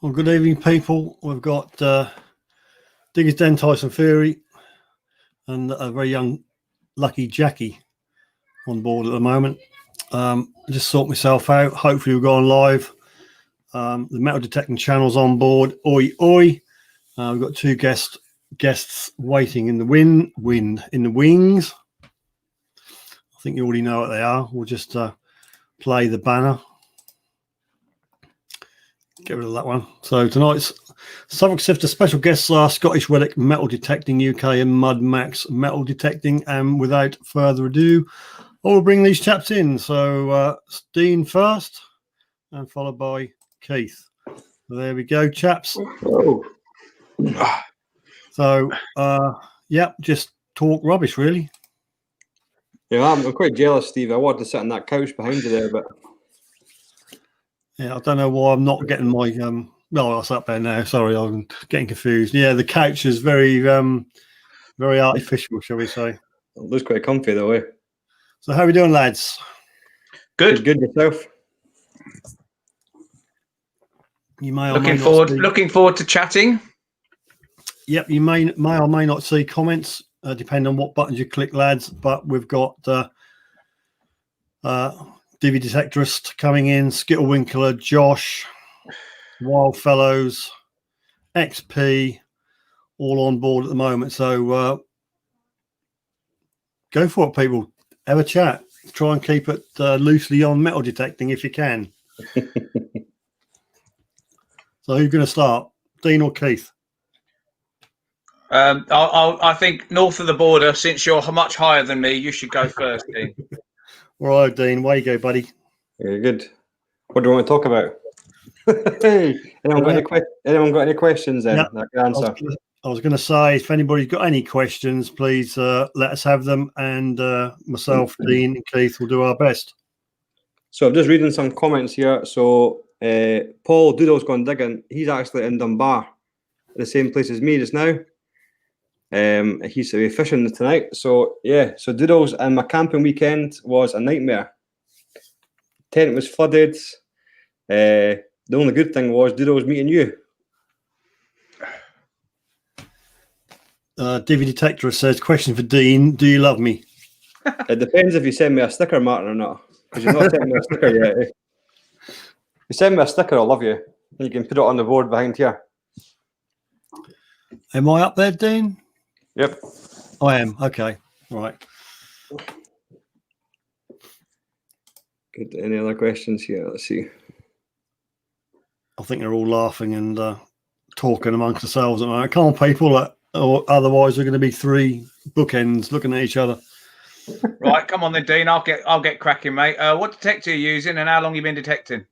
Well, good evening, people. We've got Diggers Den, Tyson Fury, and a very young Lucky Jackie on board at the moment. I just sort myself out. Hopefully, we've gone live. The metal detecting channel's on board. Oi, oi. We've got two guests waiting in the wind in the wings. I think you already know what they are. We'll just play the banner. Get rid of that one. So tonight's Suffolk Sifter special guests are Scottish Relic Metal Detecting UK and Mud Max Metal Detecting. And without further ado, I will bring these chaps in. So Dean first, and followed by Keith. So there we go, chaps. Oh. So yeah, just talk rubbish, really. Yeah, I'm quite jealous, Steve. I wanted to sit on that couch behind you there, but Yeah, I don't know why I'm not getting my no, it's up there now. Sorry, I'm getting confused. Yeah, the couch is very very artificial, shall we say. it looks quite comfy though, eh? So how are we doing, lads? Good yourself. You may looking forward to chatting. Yep, you may or may not see comments, depending on what buttons you click, lads. But we've got Divi Detectorist coming in, Skittlewinkler, Josh, Wildfellows, XP, all on board at the moment. So go for it, people. Have a chat. Try and keep it loosely on metal detecting if you can. So who's going to start, Dean or Keith? I think north of the border, since you're much higher than me, you should go first, Dean. All right, Dean, way you go, buddy. Very good. What do you want to talk about? Anyone got any questions then? Yep. I can answer. I was going to say, if anybody's got any questions, please let us have them, and myself, Dean, and Keith will do our best. So I'm just reading some comments here. So Paul Doodle's gone digging. He's actually in Dunbar, the same place as me just now. He's to be fishing tonight. So yeah, so Doodles, and my camping weekend was a nightmare. Tent was flooded. The only good thing was Doodles meeting you. Divi Detectorist says, question for Dean, do you love me? It depends if you send me a sticker, Martin, or not. Because you've not sent me a sticker yet. Eh? If you send me a sticker, I'll love you. You can put it on the board behind here. Am I up there, Dean? Yep. I am. Okay. All right. Good. Any other questions here? Let's see. I think they're all laughing and talking amongst themselves at the moment. Come on, people. Or otherwise, we're going to be three bookends looking at each other. Right, come on then, Dean. I'll get cracking, mate. What detector are you using, and how long you been detecting?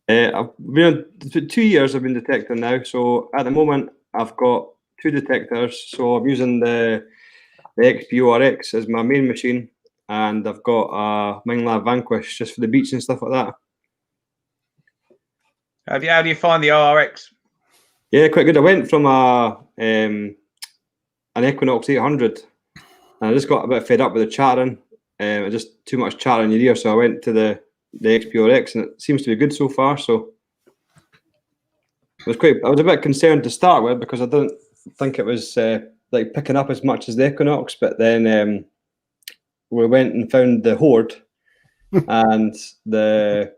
I've been 2 years. I've been detecting now. So at the moment, I've got 2 detectors. So I'm using the XPORX as my main machine, and I've got a Minelab Vanquish just for the beach and stuff like that. How do you find the ORX? Yeah, quite good. I went from an Equinox 800, and I just got a bit fed up with the chattering. Just too much chatter in your ear, so I went to the XPORX, and it seems to be good so far. So I was a bit concerned to start with because I didn't think it was like picking up as much as the Equinox, but then we went and found the Horde, and the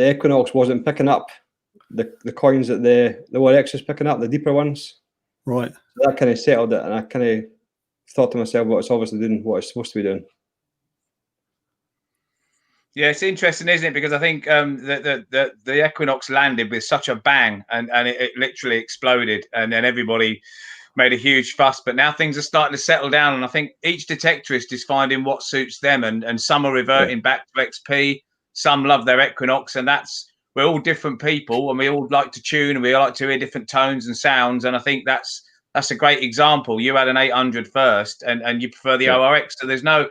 Equinox wasn't picking up the coins that the ORX was picking up, the deeper ones. Right. So that kind of settled it, and I kind of thought to myself, well, it's obviously doing what it's supposed to be doing. Yeah, it's interesting, isn't it? Because I think the Equinox landed with such a bang, and it literally exploded, and then everybody made a huge fuss. But now things are starting to settle down, and I think each detectorist is finding what suits them, and some are reverting back to XP. Some love their Equinox, and we're all different people, and we all like to tune, and we all like to hear different tones and sounds. And I think that's a great example. You had an 800 first, and you prefer the ORX. So there's no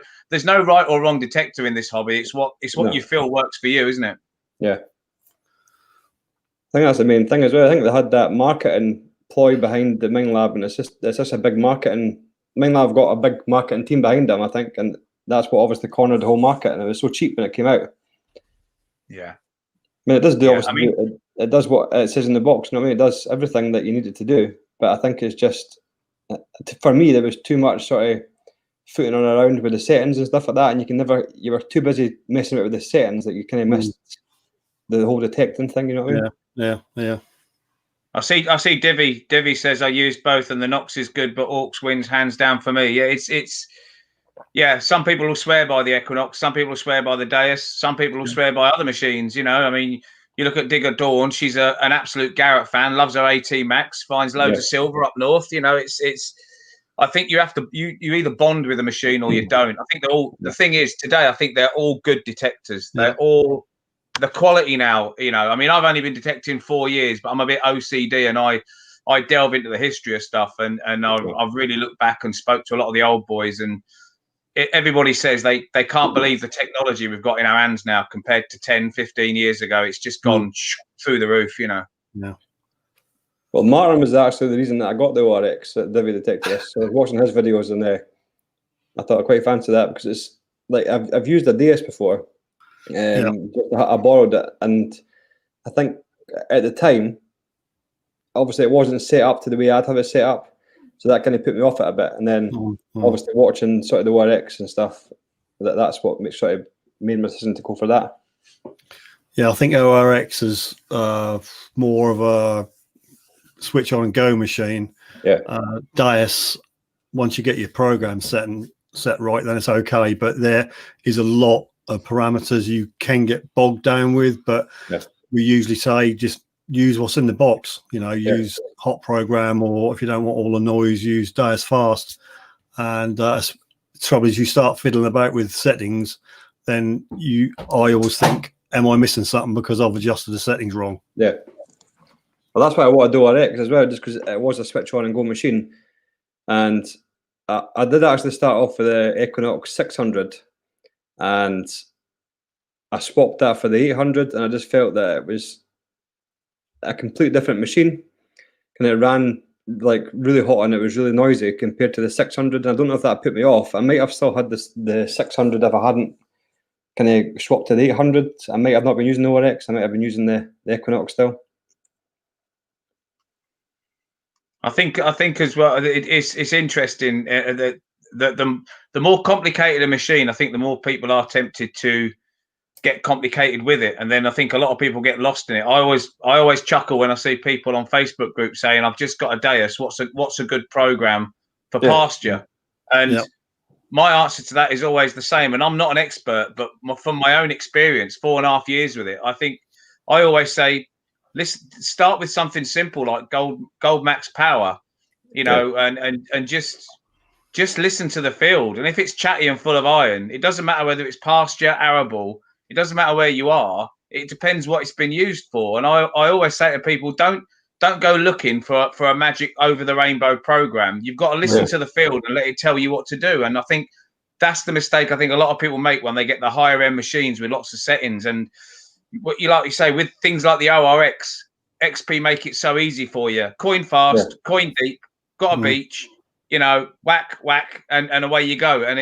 right or wrong detector in this hobby. It's what you feel works for you, isn't it? Yeah. I think that's the main thing as well. I think they had that marketing ploy behind the Minelab, and it's just a big marketing. Minelab got a big marketing team behind them, I think, and that's what obviously cornered the whole market. And it was so cheap when it came out. Yeah. mean, it does do Yeah, obviously. It does what it says in the box. You know what I mean? It does everything that you need it to do. But I think it's just for me there was too much sort of footing on around with the settings and stuff like that, and you were too busy messing with the settings that you kind of missed the whole detecting thing. You know what I mean? Yeah. I see. Divi says I use both, and the Nox is good, but Orcs wins hands down for me. Yeah, it's. Yeah, some people will swear by the Equinox. Some people will swear by the Deus. Some people will swear by other machines. You know, I mean, you look at Digger Dawn. She's an absolute Garrett fan. Loves her AT Max. Finds loads of silver up north. You know, it's. I think you have to. You either bond with a machine or you don't. I think they're all. The thing is, today I think they're all good detectors. They're all the quality now. You know, I mean, I've only been detecting 4 years, but I'm a bit OCD and I delve into the history of stuff and I've really looked back and spoke to a lot of the old boys and. Everybody says they can't believe the technology we've got in our hands now compared to 10, 15 years ago. It's just gone through the roof, you know. Yeah. Well, Martin was actually the reason that I got the ORX at Divi Detectorist. So I was watching his videos and I thought I quite fancy that because it's like I've used a DS before. I borrowed it, and I think at the time, obviously it wasn't set up to the way I'd have it set up. So that kind of put me off it a bit, and then obviously watching sort of the ORX and stuff, that's what sort of made my decision to go for that. Yeah, I think ORX is more of a switch on and go machine. Yeah. Deus, once you get your program set right, then it's okay. But there is a lot of parameters you can get bogged down with. But we usually say just use what's in the box, you know, use hot program, or if you don't want all the noise, use Deus fast. And trouble is you start fiddling about with settings, then I always think, am I missing something because I've adjusted the settings wrong? Yeah. Well, that's why I want to do RX as well, just because it was a switch on and go machine. And I did actually start off with the Equinox 600 and I swapped that for the 800 and I just felt that it was a completely different machine, and it ran like really hot and it was really noisy compared to the 600. And I don't know if that put me off. I might have still had the 600 if I hadn't kind of swapped to the 800. I might have not been using the ORX. I might have been using the Equinox still. I think as well. It's interesting that the more complicated a machine, I think the more people are tempted to get complicated with it, and then I think a lot of people get lost in it. I always chuckle when I see people on Facebook groups saying, "I've just got a Deus. What's a good program for pasture?" And my answer to that is always the same. And I'm not an expert, but from my own experience, 4.5 years with it, I think I always say, let's start with something simple like Gold Max Power, you know, and just listen to the field. And if it's chatty and full of iron, it doesn't matter whether it's pasture, arable. It doesn't matter where you are. It depends what it's been used for. And I always say to people, don't go looking for a magic over the rainbow program. You've got to listen to the field and let it tell you what to do. And I think that's the mistake I think a lot of people make when they get the higher end machines with lots of settings. And what you say with things like the ORX, XP make it so easy for you. Coin fast, coin deep, got a beach, you know, whack, and away you go. And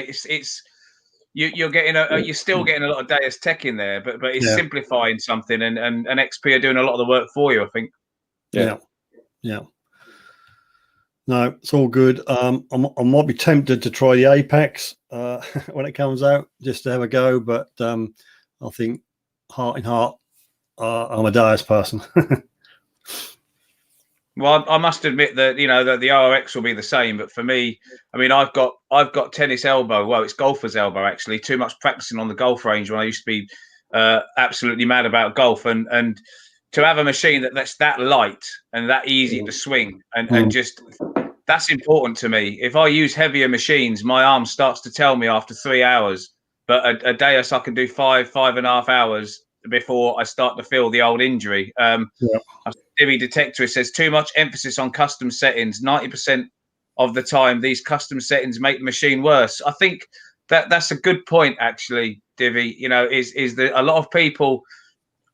you're getting you're still getting a lot of Deus tech in there, but it's simplifying something, and XP are doing a lot of the work for you, I think. Yeah. No, it's all good. I might be tempted to try the Apex when it comes out, just to have a go. But I think heart in heart, I'm a Deus person. Well, I must admit that that the RX will be the same, but for me, I mean, I've got tennis elbow. Well, it's golfer's elbow actually. Too much practicing on the golf range when I used to be absolutely mad about golf, and to have a machine that's that light and that easy to swing and just that's important to me. If I use heavier machines, my arm starts to tell me after 3 hours. But a Deus I can do 5.5 hours before I start to feel the old injury. Divi Detectorist says too much emphasis on custom settings. 90% of the time, these custom settings make the machine worse. I think that's a good point, actually, Divi. You know, is that a lot of people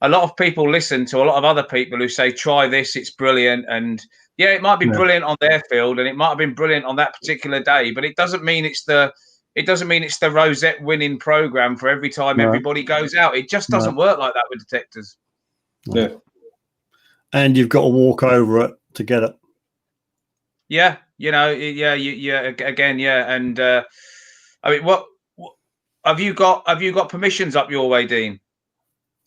listen to a lot of other people who say try this, it's brilliant, and it might be brilliant on their field, and it might have been brilliant on that particular day, but it doesn't mean it's the Rosette winning program for every time everybody goes out. It just doesn't work like that with detectors. Yeah. And you've got to walk over it to get it. Yeah, again, and I mean, what have you got? Have you got permissions up your way, Dean?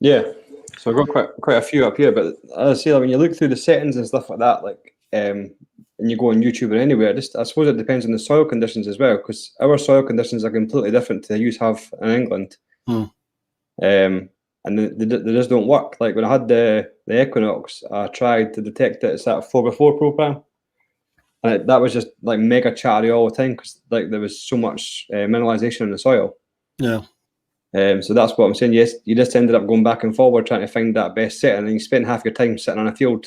Yeah, so I've got quite a few up here, but as I say, when you look through the settings and stuff like that, like and you go on YouTube or anywhere, I suppose it depends on the soil conditions as well, because our soil conditions are completely different to the you have in England. And they just don't work. Like when I had the Equinox, I tried to detect it. It's that 4x4 program, and that was just like mega chattery all the time because like there was so much mineralization in the soil. Yeah. So that's what I'm saying. Yes, you just ended up going back and forward trying to find that best setting, and you spend half your time sitting on a field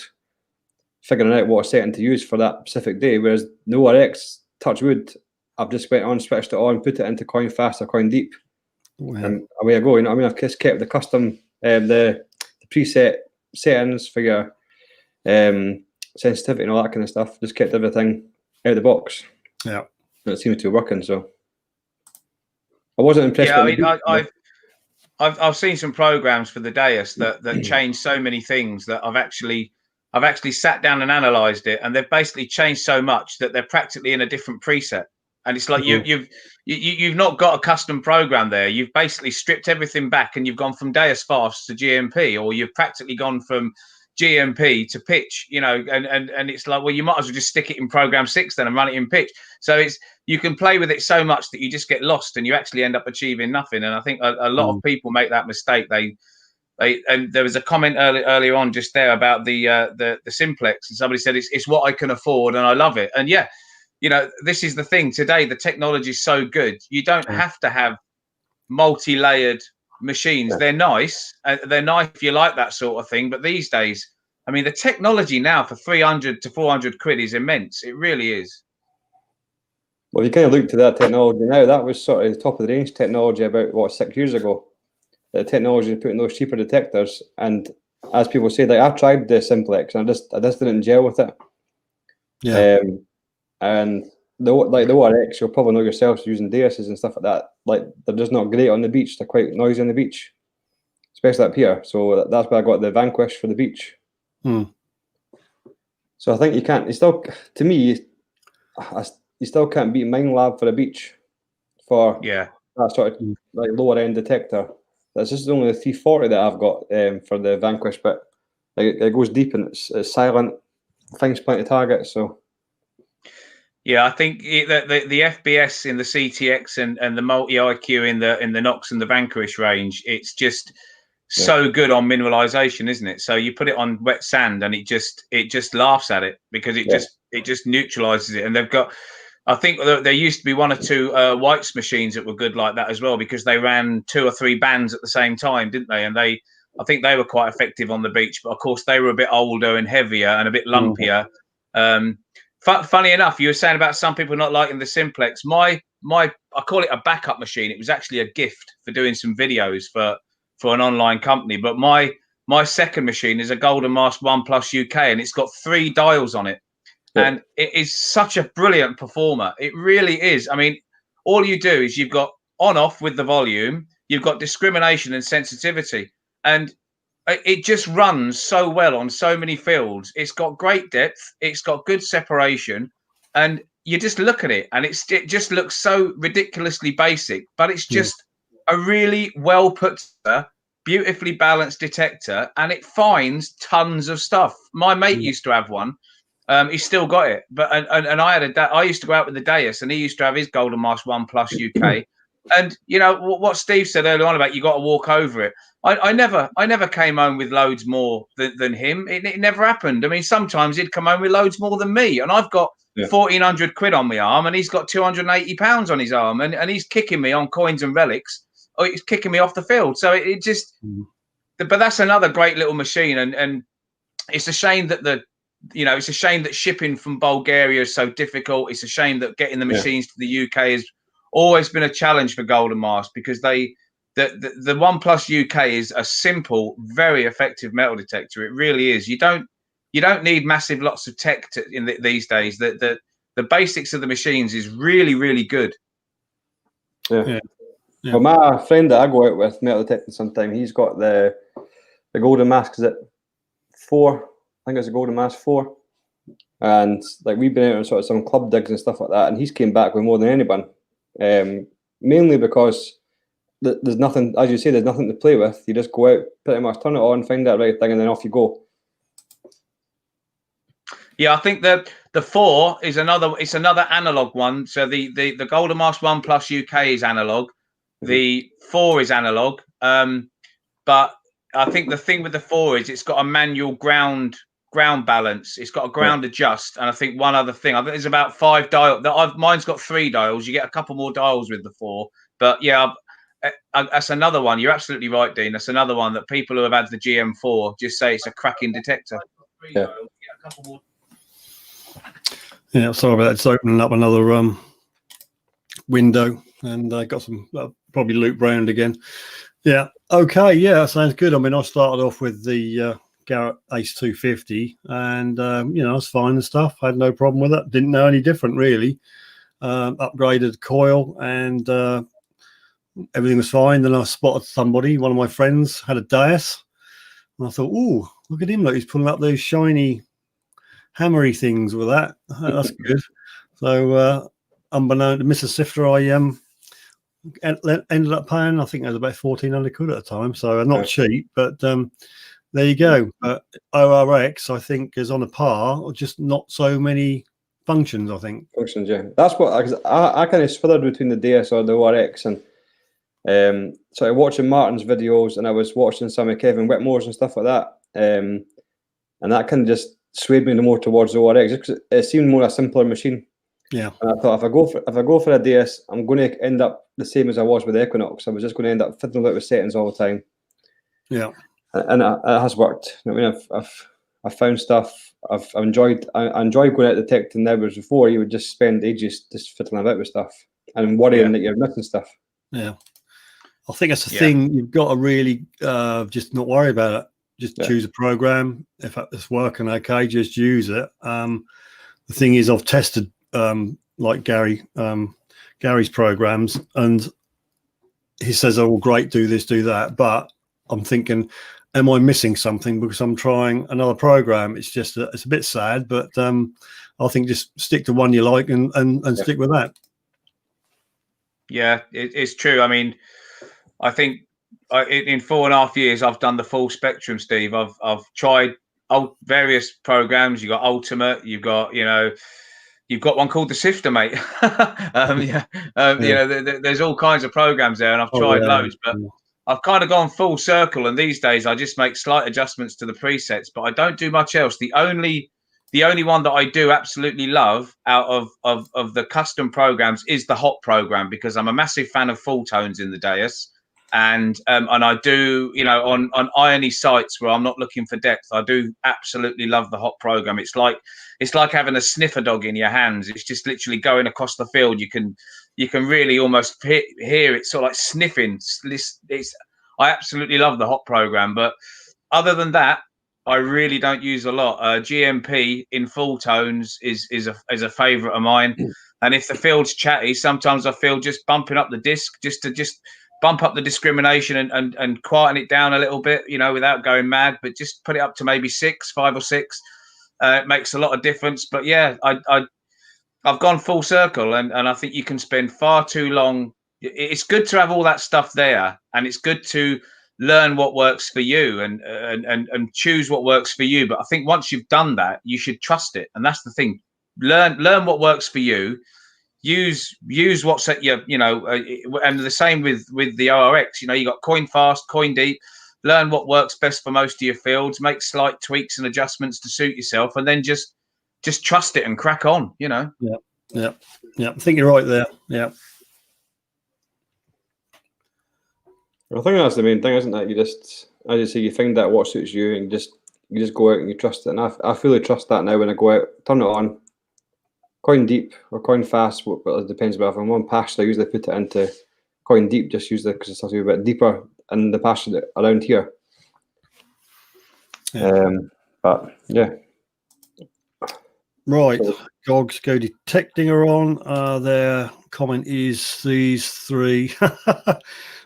figuring out what setting to use for that specific day. Whereas the ORX, touch wood, I've just went on, switched it on, put it into coin fast or coin deep, and away I go. You know what I mean? I've just kept the custom, the preset settings for your sensitivity and all that kind of stuff. Just kept everything out of the box. Yeah, and it seems to be working. So I wasn't impressed. Yeah, I mean, I've seen some programs for the Deus that change so many things that I've actually sat down and analysed it, and they've basically changed so much that they're practically in a different preset. And it's like you've not got a custom program there. You've basically stripped everything back, and you've gone from Deus fast to GMP, or you've practically gone from GMP to pitch. You know, and it's like, well, you might as well just stick it in program 6 then and run it in pitch. So you can play with it so much that you just get lost and you actually end up achieving nothing. And I think a lot of people make that mistake. And there was a comment earlier on just there about the simplex, and somebody said it's what I can afford and I love it. And yeah, you know, this is the thing today. The technology is so good. You don't have to have multi-layered machines. They're nice. They're nice if you like that sort of thing. But these days, I mean, the technology now for 300 to 400 quid is immense. It really is. Well, you kind of look to that technology now. That was sort of the top of the range technology about 6 years ago. The technology of putting those cheaper detectors, and as people say, like I've tried the simplex and I just didn't gel with it. Yeah. And the ORX, you'll probably know yourself using Deuses and stuff like that. Like they're just not great on the beach. They're quite noisy on the beach, especially up here. So that's why I got the Vanquish for the beach. So I think you can't. You still, to me, you still can't beat Minelab for a beach for that sort of like lower end detector. That's just only the 340 that I've got for the Vanquish, but like, it goes deep and it's silent, finds plenty of targets. So yeah, I think the FBS in the CTX and the multi IQ in the Nox and the Vanquish range, it's just so good on mineralization, isn't it? So you put it on wet sand and it just laughs at it because it just neutralizes it. And they've got, I think there used to be 1 or 2 Whites machines that were good like that as well, because they ran 2 or 3 bands at the same time, didn't they? And I think they were quite effective on the beach, but of course they were a bit older and heavier and a bit lumpier. Funny enough, you were saying about some people not liking the simplex. I call it a backup machine. It was actually a gift for doing some videos for an online company. But my second machine is a Golden Mask 1 Plus UK, and it's got 3 dials on it. And it is such a brilliant performer. It really is. I mean, all you do is you've got on-off with the volume, you've got discrimination and sensitivity, and it just runs so well on so many fields. It's got great depth, it's got good separation, and you just look at it and it just looks so ridiculously basic, but it's just a really well put together, beautifully balanced detector, and it finds tons of stuff. My mate used to have one. He's still got it, but and I used to go out with the Deus, and he used to have his Golden Mask 1 Plus UK. And you know what Steve said earlier on about you got to walk over it. I never came home with loads more than him. It never happened. I mean, sometimes he'd come home with loads more than me, and I've got 1,400 quid on my arm, and he's got 280 pounds on his arm, and he's kicking me on coins and relics, or he's kicking me off the field. So it just, but that's another great little machine, and it's a shame that it's a shame that shipping from Bulgaria is so difficult. It's a shame that getting the machines to the UK has always been a challenge for Golden Mask, because the 1 Plus UK is a simple, very effective metal detector. It really is. You don't need massive lots of tech these days. The basics of the machines is really, really good. Yeah. Well, my friend that I go out with metal detecting sometimes, he's got the Golden Mask. Is it 4. I think it's a Golden Mass 4. And like we've been out on sort of some club digs and stuff like that, and he's came back with more than anyone. Mainly because there's nothing, as you say, there's nothing to play with. You just go out, pretty much turn it on, find that right thing, and then off you go. Yeah, I think the 4 is another analog one. So the Golden Mass 1 Plus UK is analog. The 4 is analog. But I think the thing with the 4 is it's got a manual ground balance. It's got a ground adjust, and I think one other thing. I think there's about 5 dials. Mine's got 3 dials. You get a couple more dials with the 4. But yeah, that's another one. You're absolutely right, Dean. That's another one that people who have had the GM4 just say it's a cracking detector. Yeah. Yeah, sorry about that. It's opening up another window, and I got some probably loop round again. Yeah. Okay. Yeah, that sounds good. I mean, I started off with the Garrett Ace 250, and I was fine and stuff. I had no problem with it. Didn't know any different really. Upgraded coil, and everything was fine. Then I spotted somebody. One of my friends had a Deus, and I thought, "Ooh, look at him! Like he's pulling up those shiny hammery things with that. That's good." So, unbeknown to Mrs. Sifter, I ended up paying, I think it was about 1,400 quid at the time. So not cheap, but there you go. But ORX, I think, is on a par, or just not so many functions, I think. Functions, yeah. That's what I kind of slithered between the DS or the ORX, and so I was watching Martin's videos, and I was watching some of Kevin Whitmore's and stuff like that, and that kind of just swayed me more towards the ORX because it seemed more a simpler machine. Yeah. And I thought if I go for a DS, I'm going to end up the same as I was with the Equinox. I was just going to end up fiddling about with settings all the time. Yeah. And it has worked. I mean, I've found stuff. I enjoyed going out detecting there, whereas before you would just spend ages just fiddling about with stuff and worrying that you're missing stuff. Yeah. I think that's the thing. You've got to really just not worry about it. Just choose a program. If it's working okay, just use it. The thing is, I've tested like Gary's programs, and he says, "Oh, great, do this, do that." But I'm thinking, am I missing something because I'm trying another program? It's just it's a bit sad, but I think just stick to one you like and stick with that. Yeah, it's true. I mean, I think in 4.5 years, I've done the full spectrum, Steve. I've tried various programs. You've got Ultimate. You've got you've got one called the Sifter, mate. There's all kinds of programs there, and I've tried loads, but I've kind of gone full circle. And these days, I just make slight adjustments to the presets, but I don't do much else. The only one that I do absolutely love out of the custom programs is the hot program, because I'm a massive fan of full tones in the Deus. And I do, on irony sites where I'm not looking for depth, I do absolutely love the hot program. It's like having a sniffer dog in your hands. It's just literally going across the field. You can really almost hear it sort of like sniffing. I absolutely love the hot program. But other than that, I really don't use a lot. GMP in full tones is a favourite of mine. And if the field's chatty, sometimes I feel just bumping up the disc just to bump up the discrimination and quieten it down a little bit, without going mad, but just put it up to maybe 5 or 6. It makes a lot of difference. But yeah, I've gone full circle, and I think you can spend far too long. It's good to have all that stuff there, and it's good to learn what works for you and choose what works for you. But I think once you've done that, you should trust it, and that's the thing. Learn what works for you. Use what's at your, and the same with the ORX. You got coin fast, coin deep. Learn what works best for most of your fields. Make slight tweaks and adjustments to suit yourself, and then just trust it and crack on. Yeah. I think you're right there. Yeah. I think that's the main thing, isn't it? You just, as you say, you find out what suits you, and you just go out and you trust it. And I fully trust that now. When I go out, turn it on. Coin deep or coin fast, well, it depends. But if I'm on pasture, I usually put it into coin deep, just use it because it's a bit deeper in the pasture around here. But yeah. Right, Gogs Go Detecting are on. Their comment is these 3.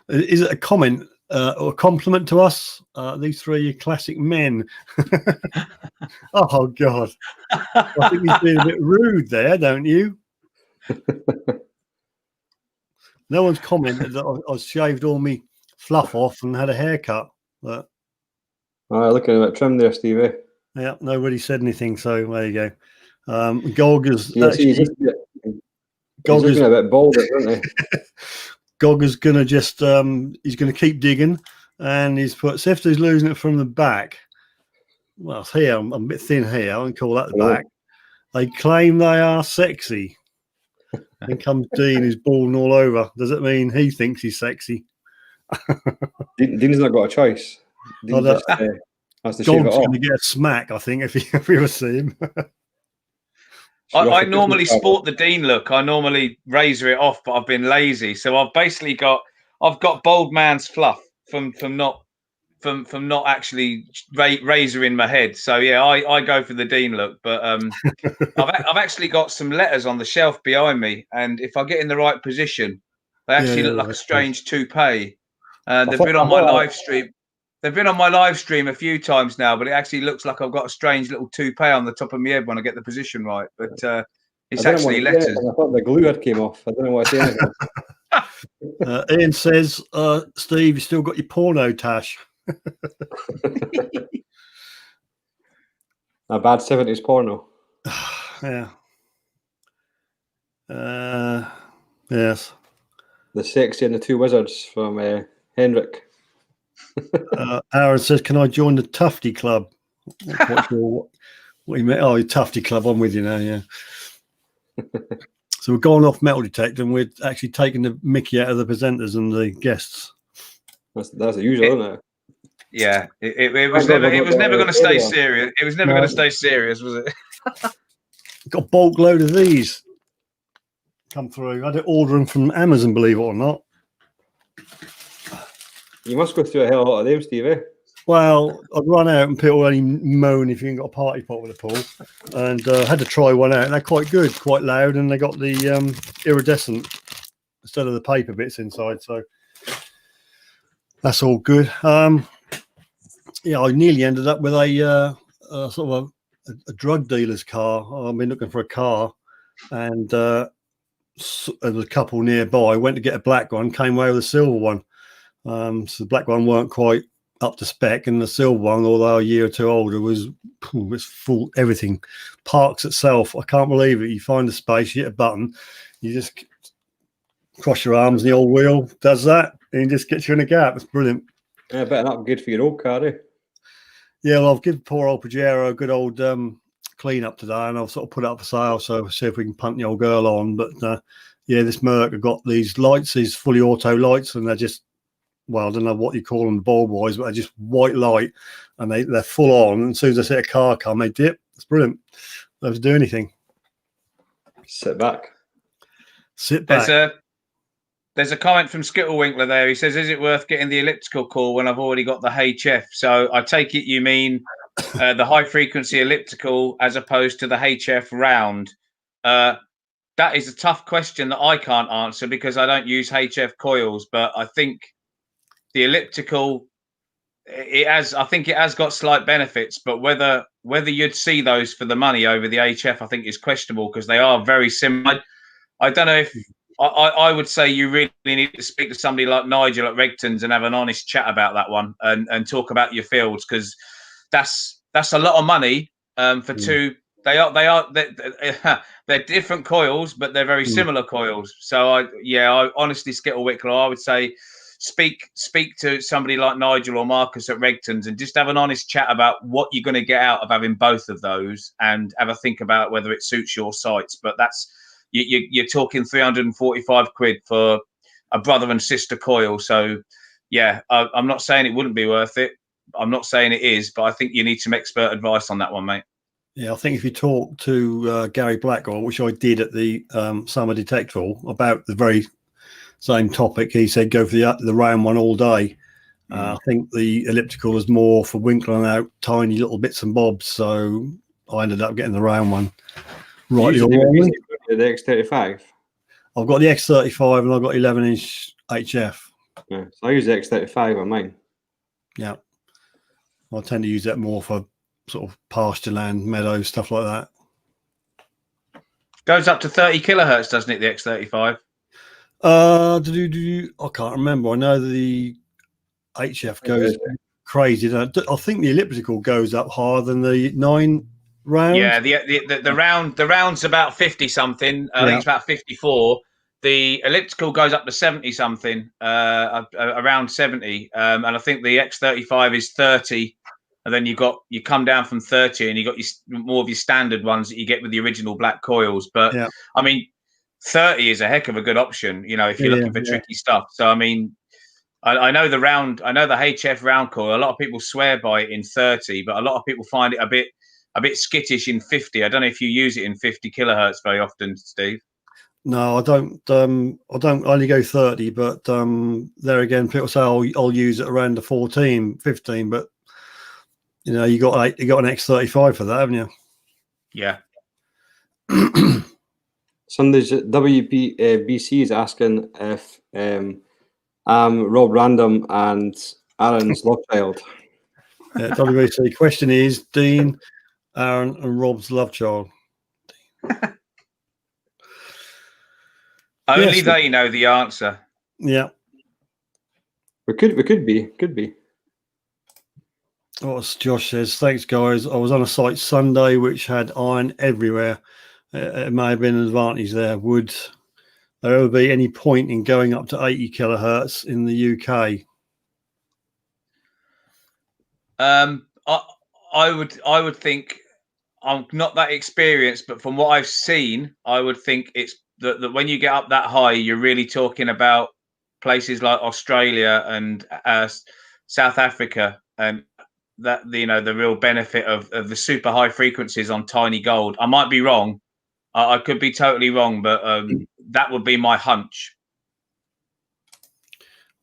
Is it a comment? a compliment to us. These three are your classic men. Oh God, I think he's being a bit rude there, don't you? No one's commented that I shaved all my fluff off and had a haircut. But All right, looking a bit trim there, Stevie. yeah, nobody said anything. So there you go. Gogger's Yeah, see, he's looking a bit bald, isn't he? Gogger's gonna just he's gonna keep digging, and he's put Sifter's losing it from the back. Well, it's here. I'm a bit thin here. I wouldn't call that the back. They claim they are sexy. Then comes Dean, who's balding all over. Does it mean he thinks he's sexy? Dean's not got a choice. Dean just has to shave it John's off. going to get a smack, I think, if we ever see him. I normally sport the Dean look. I normally razor it off, but I've been lazy. So I've basically got bald man's fluff from not actually razoring my head. So yeah, I go for the Dean look. But I've actually got some letters on the shelf behind me, and if I get in the right position, they actually look like a strange toupee. They've been on my live stream. They've been on my live stream a few times now, but it actually looks like I've got a strange little toupee on the top of my head when I get the position right. But it's actually letters. I thought the glue had came off. I don't know what to say. Ian says, Steve, you still got your porno tash. A bad 70s porno. Yeah. Yes. The Sexy and the Two Wizards from Henrik. Aaron says, can I join the Tufty Club? What you meant? Oh, your Tufty Club. I'm with you now, yeah. So we're going off metal detector, and we're actually taking the mickey out of the presenters and the guests. That's the usual, isn't it? Yeah, it was never going to stay serious. It was never going to stay serious, was it? Got a bulk load of these come through. I did order them from Amazon, believe it or not. You must go through a hell of a lot of them, Stevie. Well, I'd run out and people only moan if you ain't got a party pot with a pool. And had to try one out. And they're quite good, quite loud. And they got the iridescent instead of the paper bits inside. So that's all good. Yeah, I nearly ended up with a sort of a drug dealer's car. I've been looking for a car. And there was a couple nearby. Went to get a black one, came away with a silver one. So the black one weren't quite up to spec, and the silver one, although a year or two older, was full everything. Parks itself, I can't believe it. You find a space, you hit a button, you just cross your arms, and the old wheel does that, and it just gets you in a gap. It's brilliant. Yeah, better not good for your old car, eh? Yeah, well, I've given poor old Pajero a good old clean up today, and I'll sort of put it up for sale, so see if we can punt the old girl on. But yeah, this Merc have got these lights, these fully auto lights, and they're just, well, I don't know what you call them ball-wise, but they're just white light, and they're full on. And as soon as I see a car come, they dip. It's brilliant. They don't have to do anything. Sit back. Sit back. There's a comment from Skittlewinkler there. He says, is it worth getting the elliptical call when I've already got the HF? So I take it you mean the high-frequency elliptical as opposed to the HF round. That is a tough question that I can't answer because I don't use HF coils, but I think the elliptical, I think it has got slight benefits, but whether you'd see those for the money over the HF, I think is questionable because they are very similar. I don't know if I would say you really need to speak to somebody like Nigel at Regton's and have an honest chat about that one and talk about your fields, because that's a lot of money for two. They're different coils, but they're very similar coils. So I honestly, Skittlewickler, I would say speak to somebody like Nigel or Marcus at Regton's and just have an honest chat about what you're going to get out of having both of those, and have a think about whether it suits your sites. But that's you're talking 345 quid for a brother and sister coil. So yeah, I'm not saying it wouldn't be worth it. I'm not saying it is, but I think you need some expert advice on that one, mate. Yeah, I think if you talk to Gary Blackwell, which I did at the Summer Detector about the very same topic, he said go for the round one all day. I think the elliptical is more for winkling out tiny little bits and bobs, so I ended up getting the round one. Right, the X35. I've got the X35 and I've got 11-inch HF, Yeah, so I use the X35 on mine. Yeah, I tend to use that more for sort of pasture land, meadows, stuff like that. Goes up to 30 kilohertz, doesn't it? The X35. I can't remember. I know the HF goes crazy. I think the elliptical goes up higher than the 9 round. Yeah, the round's about 50 something. I think it's about 54. The elliptical goes up to 70 something, around 70, and I think the X35 is 30. And then you come down from 30, and you got more of your standard ones that you get with the original black coils. But I mean, 30 is a heck of a good option, if you're looking for tricky stuff. So I mean, I know the HF round coil. A lot of people swear by it in 30, but a lot of people find it a bit skittish in 50. I don't know if you use it in 50 kilohertz very often, Steve. No, I don't. I only go 30, but there again, people say I'll use it around the 14, 15, but you got an X35 for that, haven't you? Yeah. Sunday's WBC is asking if I'm Rob Random and Aaron's love child. WBC question is Dean, Aaron, and Rob's love child. Only they know the answer. Yeah. We could be. What Josh says, thanks guys. I was on a site Sunday which had iron everywhere. It may have been an advantage there. Would there ever be any point in going up to 80 kilohertz in the UK? I would think, I'm not that experienced, but from what I've seen, I would think it's that when you get up that high, you're really talking about places like Australia and South Africa, and that the real benefit of the super high frequencies on tiny gold. I might be wrong. I could be totally wrong, but that would be my hunch.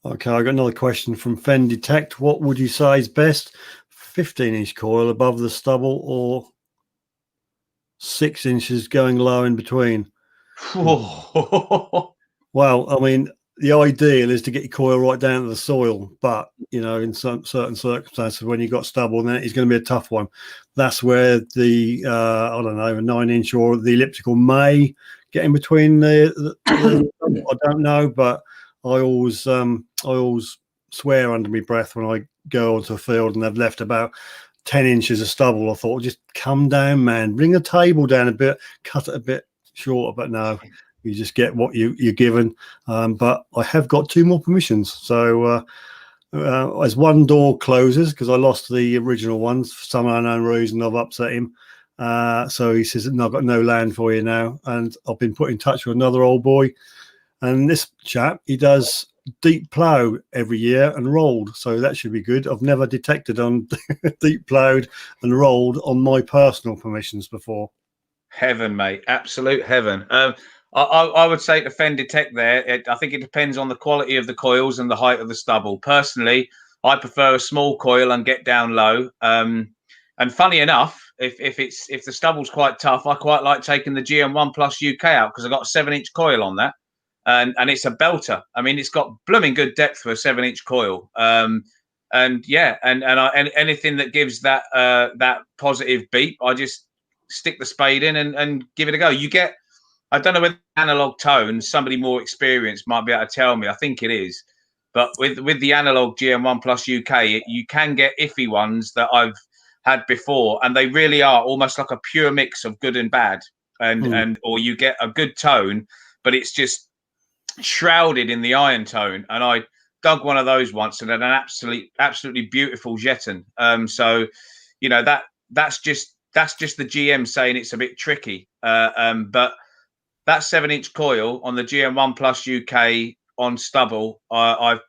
Okay, I got another question from Fen Detect. What would you say is best, 15-inch coil above the stubble or 6 inches going low in between? Well, I mean, the ideal is to get your coil right down to the soil, but in some certain circumstances, when you've got stubble, then it's going to be a tough one. That's where the I don't know, a 9-inch or the elliptical may get in between the I don't know, but I always swear under my breath when I go onto a field and they've left about 10 inches of stubble. I thought, just come down, man, bring the table down a bit, cut it a bit shorter, but no. You just get what you're given. But I have got 2 more permissions. So as one door closes, because I lost the original ones for some unknown reason, I've upset him. So he says, no, I've got no land for you now. And I've been put in touch with another old boy. And this chap, he does deep plough every year and rolled. So that should be good. I've never detected on deep ploughed and rolled on my personal permissions before. Heaven, mate. Absolute heaven. I would say to Fen Detect there, I think it depends on the quality of the coils and the height of the stubble. Personally, I prefer a small coil and get down low. And funny enough, if the stubble's quite tough, I quite like taking the GM1 Plus UK out because I've got a 7-inch coil on that, and it's a belter. I mean, it's got blooming good depth for a 7-inch coil. And anything that gives that positive beep, I just stick the spade in and give it a go. You get, I don't know whether analog tones, somebody more experienced might be able to tell me. I think it is. But with the analog GM1 Plus UK, you can get iffy ones that I've had before, and they really are almost like a pure mix of good and bad. Or you get a good tone, but it's just shrouded in the iron tone. And I dug one of those once and had an absolutely beautiful jeton. So, that's just the GM saying it's a bit tricky. But that 7-inch coil on the GM1 Plus UK on stubble,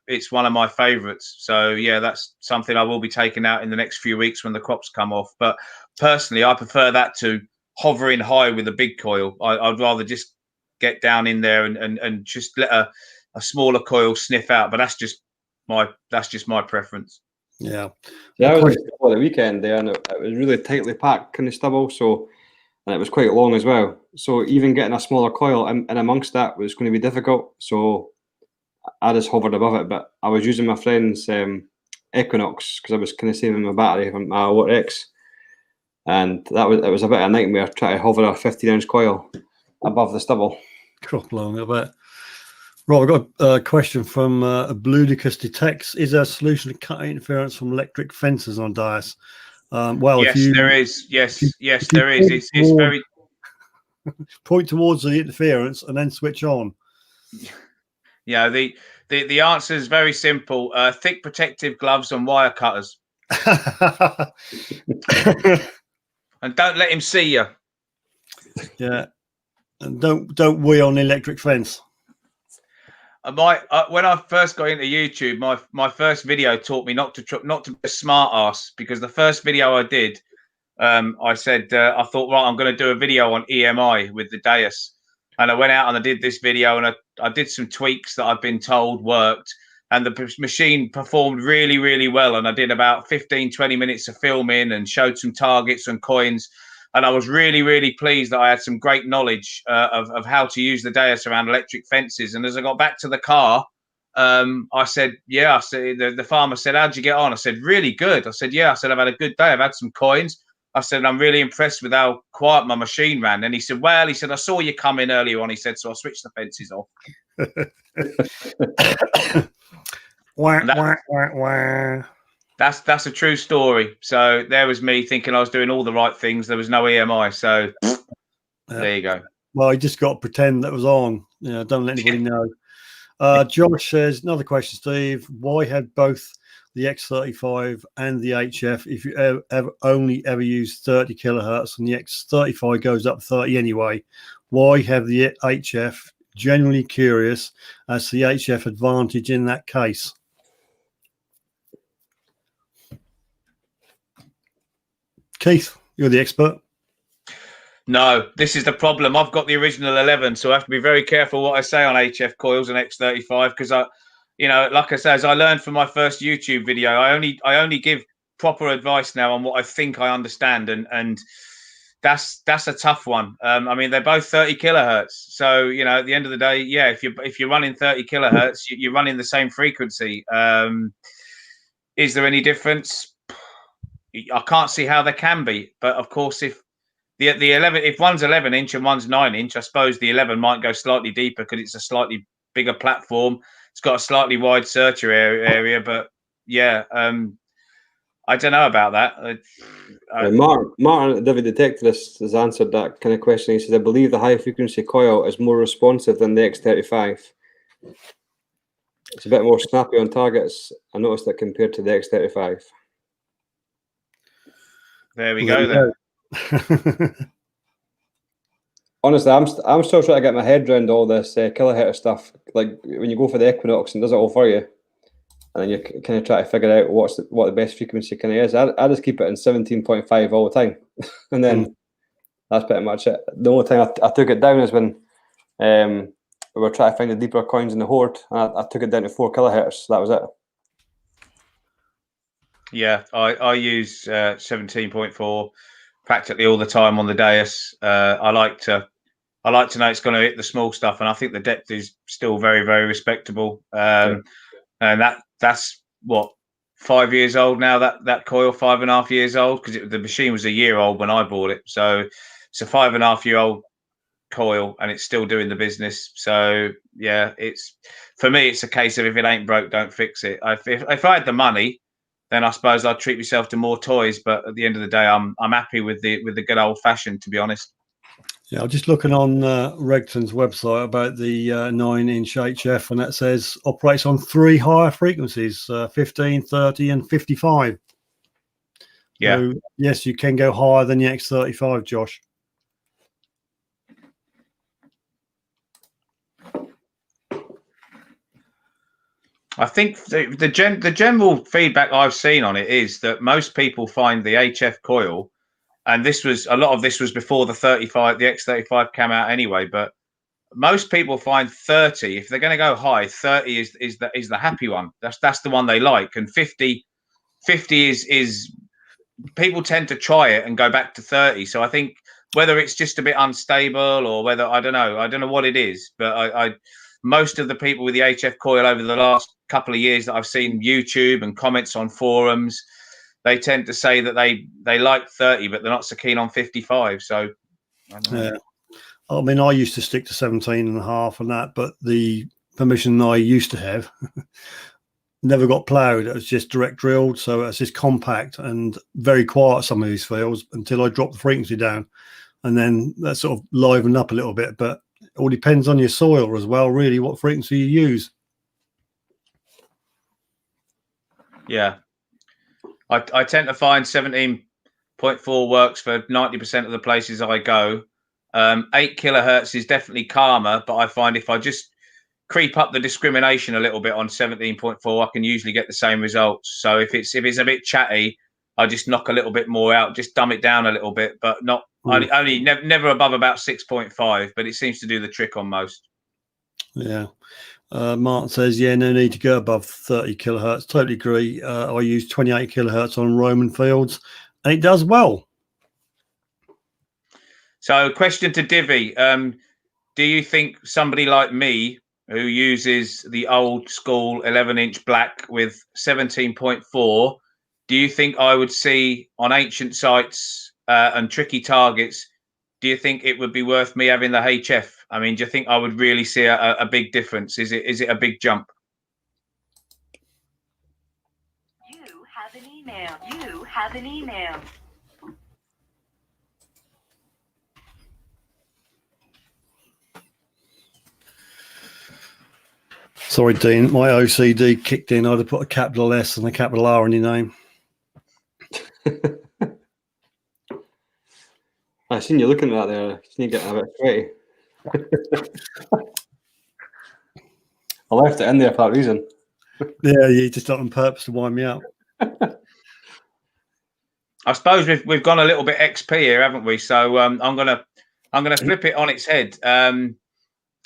it's one of my favourites. So yeah, that's something I will be taking out in the next few weeks when the crops come off. But personally, I prefer that to hovering high with a big coil. I'd rather just get down in there and just let a smaller coil sniff out. But that's just my preference. Yeah. Yeah, I was on the weekend there, and it was really tightly packed kind of stubble. So. And it was quite long as well. So even getting a smaller coil in amongst that was going to be difficult. So I just hovered above it. But I was using my friend's Equinox because I was kind of saving my battery from my Water X, and it was a bit of a nightmare trying to hover a 15-inch coil above the stubble. Crop along, I bet. Right, I've got a question from Bludicus Detects. Is there a solution to cut interference from electric fences on dais? Well, yes, if you there is. Yes, if there is. It's very. Point towards the interference and then switch on. Yeah, the answer is very simple. Thick protective gloves and wire cutters. And don't let him see you. Yeah, and don't wee on the electric fence. When I first got into YouTube, my first video taught me not to be a smart ass, because the first video I did, I said I thought, right, I'm going to do a video on EMI with the Deus, and I went out and I did this video, and I did some tweaks that I've been told worked, and the machine performed really, really well. And I did about 15-20 minutes of filming and showed some targets and coins. And I was really, really pleased that I had some great knowledge of how to use the Deus around electric fences. And as I got back to the car, I said, yeah, I said, the farmer said, how'd you get on? I said, really good. I said, yeah, I said, I've had a good day. I've had some coins. I said, I'm really impressed with how quiet my machine ran. And he said, well, he said, I saw you come in earlier on. He said, so I switched the fences off. That's a true story. So there was me thinking I was doing all the right things. There was no EMI. So there you go. Well, you just got to pretend that was on. Don't let anybody know. Josh says, another question, Steve. Why had both the X35 and the HF if you only ever use 30 kilohertz and the X35 goes up 30 anyway? Why have the HF? Genuinely curious as to the HF advantage in that case. Keith, you're the expert. No, this is the problem. I've got the original 11, so I have to be very careful what I say on HF coils and X35, because like I say, as I learned from my first YouTube video, I only give proper advice now on what I think I understand, and that's a tough one. I mean, they're both 30 kilohertz, so at the end of the day, yeah, if you're running 30 kilohertz, you're running the same frequency. Is there any difference? I can't see how there can be, but of course, if the 11, if one's 11-inch and one's 9-inch, I suppose the 11 might go slightly deeper because it's a slightly bigger platform. It's got a slightly wide searcher area, but yeah, I don't know about that. Martin at the Detectorist has answered that kind of question. He says, I believe the high frequency coil is more responsive than the X35. It's a bit more snappy on targets. I noticed that compared to the X35. There we go then. Honestly, I'm still trying to get my head around all this kilohertz stuff. Like when you go for the Equinox and does it all for you, and then you kind of try to figure out what the best frequency kind of is. I just keep it in 17.5 all the time, and then that's pretty much it. The only time I took it down is when we were trying to find the deeper coins in the hoard, and I took it down to 4 kilohertz. So that was it. Yeah, I use 17.4 practically all the time on the Deus. I like to know it's going to hit the small stuff, and I think the depth is still very, very respectable. And that's what, 5 years old now. That coil, 5.5 years old, because the machine was a year old when I bought it. So it's a 5.5-year-old coil, and it's still doing the business. So yeah, for me, it's a case of if it ain't broke, don't fix it. If I had the money, then I suppose I'd treat myself to more toys. But at the end of the day, I'm happy with the good old fashioned, to be honest. Yeah, I'm just looking on Regton's website about the 9-inch HF, and that says operates on 3 higher frequencies, 15, 30, and 55. Yeah. So, yes, you can go higher than the X35, Josh. I think the general feedback I've seen on it is that most people find the HF coil, and a lot of this was before the X35 came out anyway, but most people find 30, if they're going to go high, 30 is the happy one. That's the one they like, and 50 is people tend to try it and go back to 30. So I think whether it's just a bit unstable or whether I don't know what it is, but most of the people with the HF coil over the last couple of years that I've seen YouTube and comments on forums, they tend to say that they like 30, but they're not so keen on 55. So I don't know. Yeah. I mean, I used to stick to 17.5 and that, but the permission I used to have never got ploughed. It was just direct drilled. So it's just compact and very quiet, some of these fields, until I dropped the frequency down. And then that sort of livened up a little bit. But it all depends on your soil as well, really, what frequency you use. Yeah. I tend to find 17.4 works for 90% of the places I go. 8 kilohertz is definitely calmer, but I find if I just creep up the discrimination a little bit on 17.4, I can usually get the same results. So if it's a bit chatty, I just knock a little bit more out, just dumb it down a little bit, but not only never above about 6.5, but it seems to do the trick on most. Yeah. Martin says, yeah, no need to go above 30 kilohertz. Totally agree. I use 28 kilohertz on Roman fields, and it does well. So, question to Divi: do you think somebody like me, who uses the old school 11-inch black with 17.4, do you think I would see on ancient sites and tricky targets? Do you think it would be worth me having the HF? I mean, do you think I would really see a big difference? Is it a big jump? You have an email. You have an email. Sorry, Dean, my OCD kicked in. I'd have put a capital S and a capital R in your name. I seen you looking at that there. I seen you getting a bit sweaty. I left it in there for that reason. Yeah, you just done it on purpose to wind me up. I suppose we've gone a little bit XP here, haven't we? So I'm gonna flip it on its head.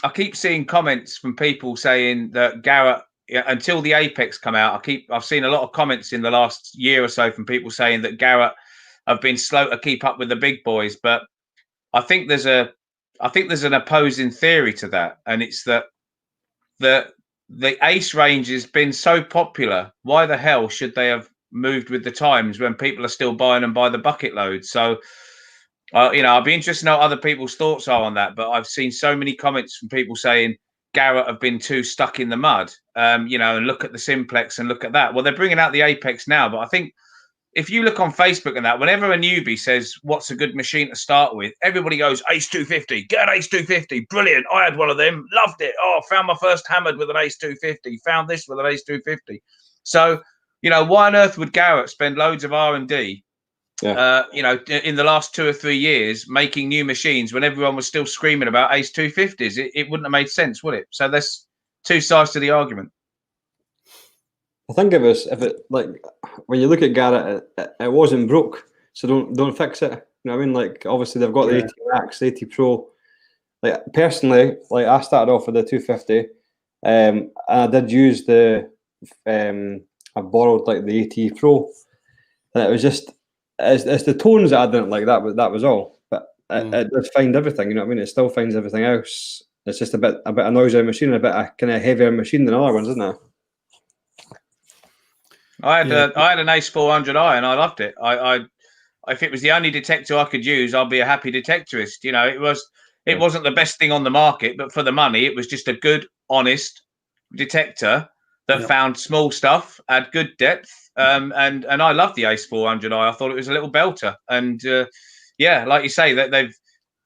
I keep seeing comments from people saying that Garrett, until the Apex come out, I've seen a lot of comments in the last year or so from people saying that Garrett have been slow to keep up with the big boys. But I think there's an opposing theory to that, and it's that the Ace range has been so popular. Why the hell should they have moved with the times when people are still buying them by the bucket load? So I'd be interested to know what other people's thoughts are on that. But I've seen so many comments from people saying Garrett have been too stuck in the mud, and look at the Simplex and look at that. Well, they're bringing out the Apex now, but I think if you look on Facebook and that, whenever a newbie says what's a good machine to start with, everybody goes Ace 250, get an Ace 250, brilliant. I had one of them, loved it. Oh, found my first hammered with an Ace 250, found this with an Ace 250. So, why on earth would Garrett spend loads of R&D in the last 2 or 3 years making new machines when everyone was still screaming about Ace 250s? It wouldn't have made sense, would it? So there's two sides to the argument. I think if when you look at Garrett, it wasn't broke, so don't fix it. You know what I mean? Like, obviously they've got the 80 Max, 80 Pro. Like, personally, like, I started off with the 250, and I did use I borrowed like the 80 Pro, and it was just it's the tones that I didn't like. That was all. But it does find everything. You know what I mean? It still finds everything else. It's just a bit of a noisier machine, a bit of kind of heavier machine than other ones, isn't it? I had an Ace 400i and I loved it. I if it was the only detector I could use, I'd be a happy detectorist. It wasn't the best thing on the market, but for the money, it was just a good, honest detector that found small stuff, had good depth, and I loved the Ace 400i. I thought it was a little belter, and like you say, that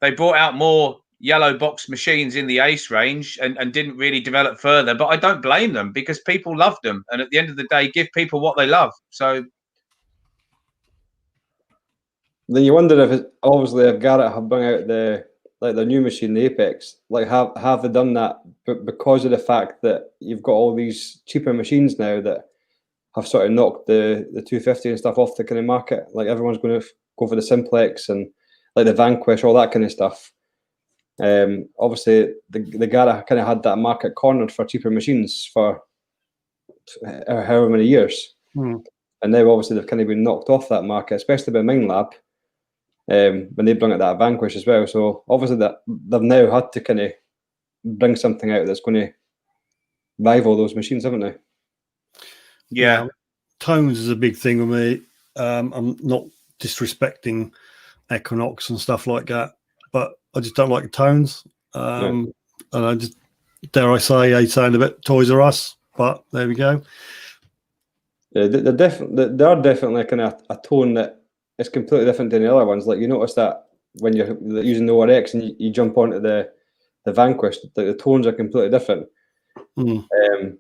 they brought out more yellow box machines in the Ace range and didn't really develop further, but I don't blame them because people loved them, and at the end of the day, give people what they love. So then you wonder if Garrett have brought out the new machine, the Apex, like have they done that because of the fact that you've got all these cheaper machines now that have sort of knocked the 250 and stuff off the kind of market? Like, everyone's going to go for the Simplex and like the Vanquish, all that kind of stuff. Obviously the Garrett kind of had that market cornered for cheaper machines for however many years, and now obviously they've kind of been knocked off that market, especially by Minelab, when they bring out that Vanquish as well. So obviously that they've now had to kind of bring something out that's going to rival those machines, haven't they? Yeah. Tones is a big thing with me. I'm not disrespecting Equinox and stuff like that, but I just don't like the tones. And I just, dare I say, they sound a bit Toys R Us, but there we go. Yeah, they are definitely kind of a tone that is completely different than the other ones. Like you notice that when you're using the RX and you jump onto the Vanquish, like the tones are completely different. The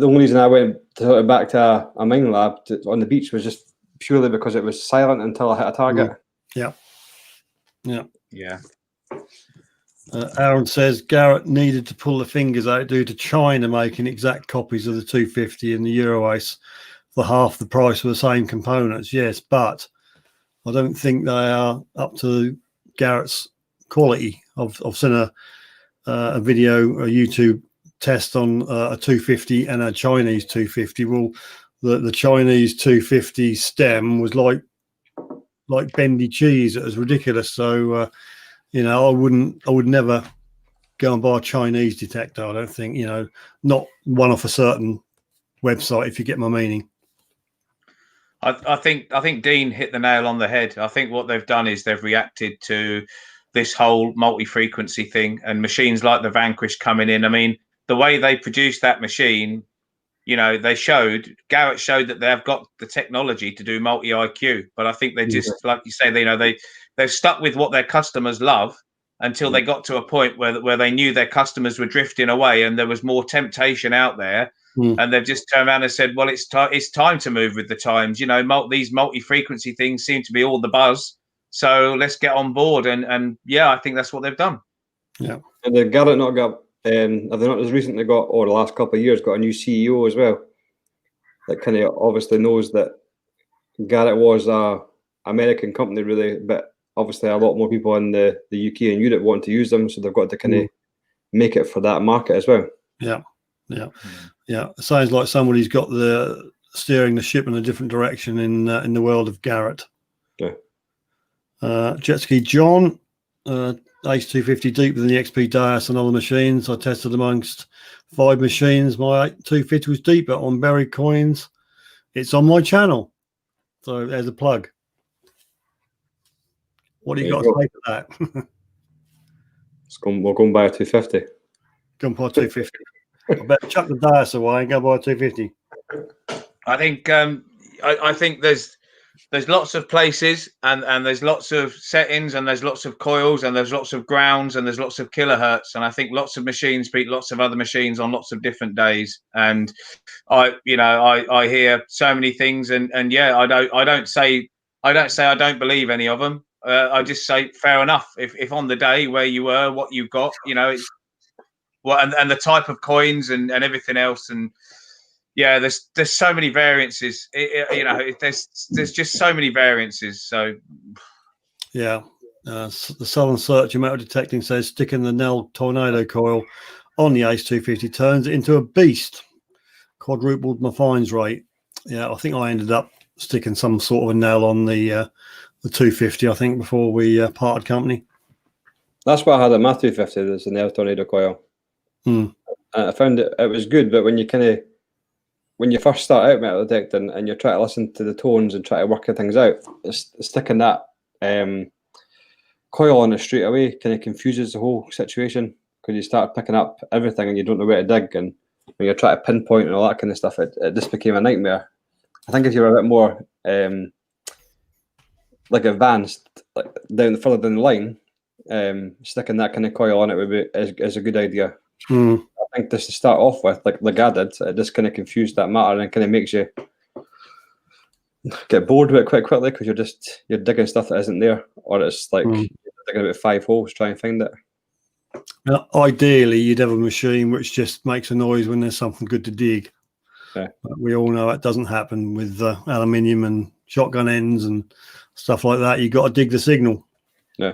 only reason I went back to a mining lab on the beach was just purely because it was silent until I hit a target. Yeah. Aaron says Garrett needed to pull the fingers out due to China making exact copies of the 250 and the Euro Ace for half the price of the same components. Yes, but I don't think they are up to Garrett's quality. I've seen a video, a YouTube test on a 250 and a Chinese 250. Well, the Chinese 250 stem was like bendy cheese. It was ridiculous. So I would never go and buy a Chinese detector. I don't think, not one off a certain website, if you get my meaning. I think Dean hit the nail on the head. I think what they've done is they've reacted to this whole multi-frequency thing and machines like the Vanquish coming in. I mean, the way they produced that machine, Garrett showed that they've got the technology to do multi-IQ, but I think they just, like you say, they've stuck with what their customers love until they got to a point where they knew their customers were drifting away and there was more temptation out there. And they've just turned around and said, well, it's time to move with the times. These multi-frequency things seem to be all the buzz. So let's get on board. And I think that's what they've done. Yeah. And the Garrett not got, have they not just recently got, or the last couple of years, got a new CEO as well? That kind of obviously knows that Garrett was a American company, really, but obviously a lot more people in the UK and Europe want to use them. So they've got to kind of make it for that market as well. Yeah. It sounds like somebody's got the steering the ship in a different direction in the world of Garrett. Yeah. Jet Ski John, Ace 250 deeper than the XP Dias and other machines. I tested amongst 5 machines. My 250 was deeper on buried coins. It's on my channel. So there's a plug. What do you got to say for that? We'll go and buy a 250. Go and buy a 250. I better chuck the Dias away and go buy a 250. I think I think there's lots of places and there's lots of settings and there's lots of coils and there's lots of grounds and there's lots of kilohertz, and I think lots of machines beat lots of other machines on lots of different days. And I hear so many things and I don't say I don't believe any of them. I just say fair enough. If on the day where you were, what you got, it's and the type of coins and everything else, and there's so many variances. There's just so many variances. So the Southern Searcher metal detecting says sticking the Nell tornado coil on the Ace 250 turns it into a beast. Quadrupled my finds rate. I think I ended up sticking some sort of a Nell on the 250. I think before we parted company. That's what I had at my 250. There's a Nell tornado coil. I found it was good, but when you first start out metal detecting and you're trying to listen to the tones and try to work things out, sticking that coil on it straight away kind of confuses the whole situation, because you start picking up everything and you don't know where to dig, and when you're trying to pinpoint and all that kind of stuff, it just became a nightmare. I think if you're a bit more advanced, further down the line, sticking that kind of coil on it would be is a good idea. I think just to start off with, like I did, it just kind of confused that matter and kind of makes you get bored with it quite quickly, because you're digging stuff that isn't there, or it's like you're digging about 5 holes trying to find it. Now, ideally, you'd have a machine which just makes a noise when there's something good to dig. Yeah. But we all know it doesn't happen with aluminium and shotgun ends and stuff like that. You've got to dig the signal. Yeah.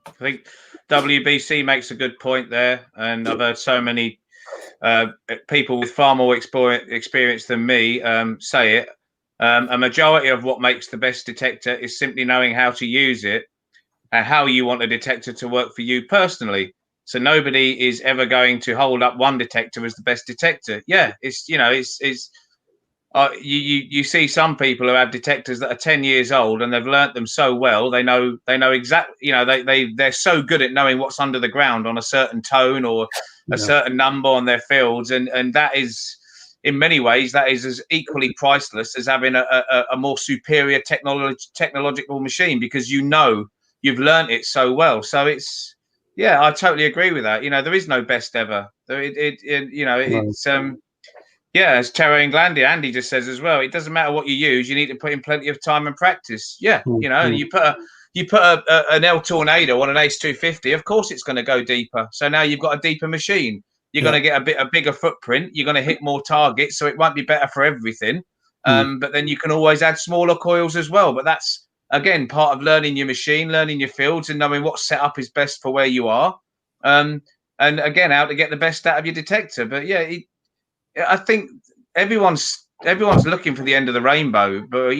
I think WBC makes a good point there, and I've heard so many people with far more experience than me say it. A majority of what makes the best detector is simply knowing how to use it and how you want a detector to work for you personally. So nobody is ever going to hold up one detector as the best detector. Yeah, it's you see some people who have detectors that are 10 years old and they've learnt them so well. They know exactly, they're so good at knowing what's under the ground on a certain tone or a certain number on their fields. And that is, in many ways, that is as equally priceless as having a more superior technological machine, because you've learnt it so well. So it's, yeah, I totally agree with that. There is no best ever. Yeah, as Terra Inglandi, Andy just says as well, it doesn't matter what you use, you need to put in plenty of time and practice. Yeah, you put an El Tornado on an Ace 250, of course it's going to go deeper. So now you've got a deeper machine. You're going to get a bigger footprint. You're going to hit more targets, so it won't be better for everything. But then you can always add smaller coils as well. But that's, again, part of learning your machine, learning your fields, and knowing what setup is best for where you are. And again, how to get the best out of your detector. But yeah, I think everyone's looking for the end of the rainbow, but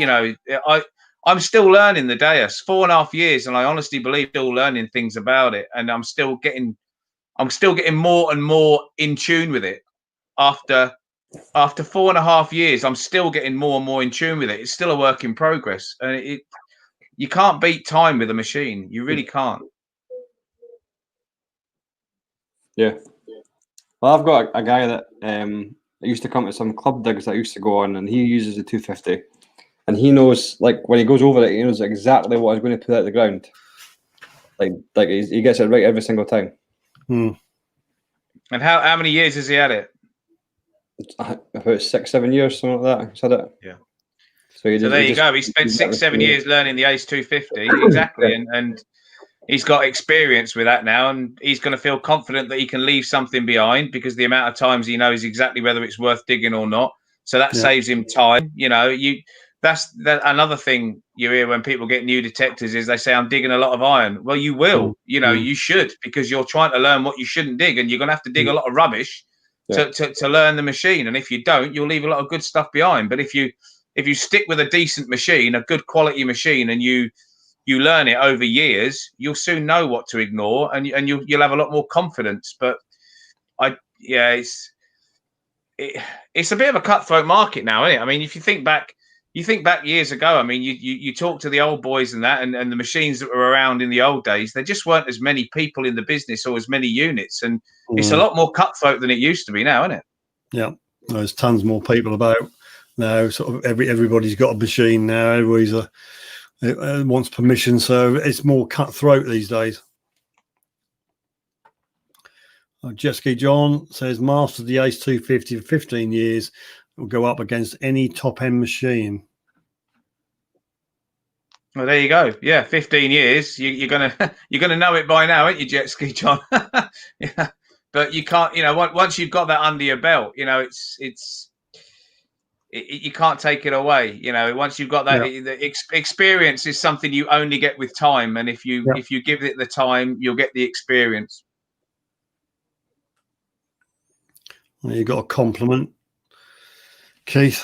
I'm still learning the Deus, 4.5 years, and I honestly believe still learning things about it, and I'm still getting more and more in tune with it. After 4.5 years, I'm still getting more and more in tune with it. It's still a work in progress, and you can't beat time with a machine. You really can't. Yeah. Well, I've got a guy that used to come to some club digs that I used to go on, and he uses a 250, and he knows, like, when he goes over it, he knows exactly what he's going to put out the ground. Like he gets it right every single time. And how many years has he had it? About 6-7 years, something like that. He's had it. Yeah. So there you go. He spent 6-7 years learning the Ace 250 exactly, and he's got experience with that now, and he's going to feel confident that he can leave something behind, because the amount of times he knows exactly whether it's worth digging or not. So that saves him time. That's another thing you hear when people get new detectors is they say, I'm digging a lot of iron. Well, you will. You should, because you're trying to learn what you shouldn't dig, and you're going to have to dig a lot of rubbish to learn the machine. And if you don't, you'll leave a lot of good stuff behind. But if you stick with a decent machine, a good quality machine, and you learn it over years, you'll soon know what to ignore, and you'll have a lot more confidence. But it's a bit of a cutthroat market now, isn't it? I mean, if you think back years ago, I mean, you talk to the old boys and that, and the machines that were around in the old days, there just weren't as many people in the business or as many units, and it's a lot more cutthroat than it used to be now, isn't it? Yeah, there's tons more people about now. Sort of everybody's got a machine now. Everybody's wants permission, so it's more cutthroat these days. Jet Ski John says, mastered the Ace 250 for 15 years. Will go up against any top-end machine. Well, there you go. Yeah, 15 years. You're gonna know it by now, aren't you, Jet Ski John? Yeah. But you can't. Once you've got that under your belt, you can't take it away. Once you've got that, the experience is something you only get with time, and if you give it the time, you'll get the experience. Well, you got a compliment, Keith.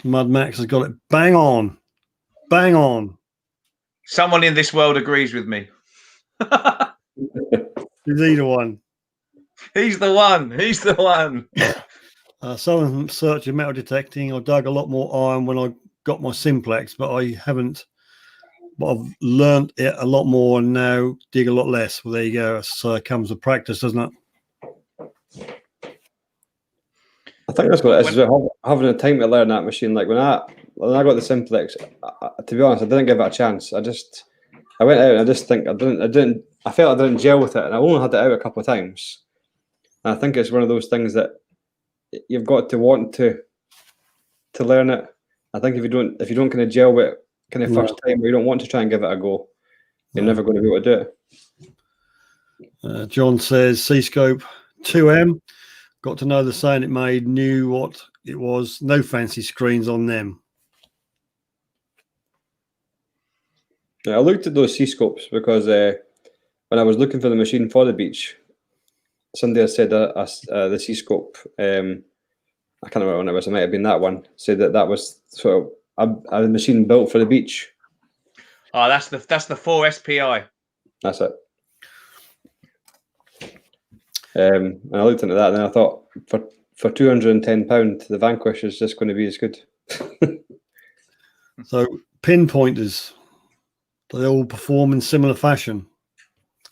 Mud Max has got it bang on. Someone in this world agrees with me. Is he the one? He's the one. Someone searching metal detecting. I dug a lot more iron when I got my simplex, but I haven't. But I've learned it a lot more and now dig a lot less. Well, there you go. It comes with practice, doesn't it? I think that's what it is. Having the time to learn that machine. Like when I got the simplex, to be honest, I didn't give it a chance. I went out and I just think I felt I didn't gel with it, and I only had it out a couple of times. And I think it's one of those things that you've got to want to learn it. I think if you don't kind of gel with it kind of first time, or you don't want to try and give it a go, you're never going to be able to do it. John says C-scope 2M. Got to know the saying it made, knew what it was. No fancy screens on them. Yeah, I looked at those C-scopes because when I was looking for the machine for the beach, somebody had said the C-scope, I can't remember when it was, it might have been that one, said that was sort of a machine built for the beach. Oh, that's the 4 SPI. That's it. And I looked into that, and then I thought for £210, the Vanquish is just going to be as good. So pinpointers, they all perform in similar fashion.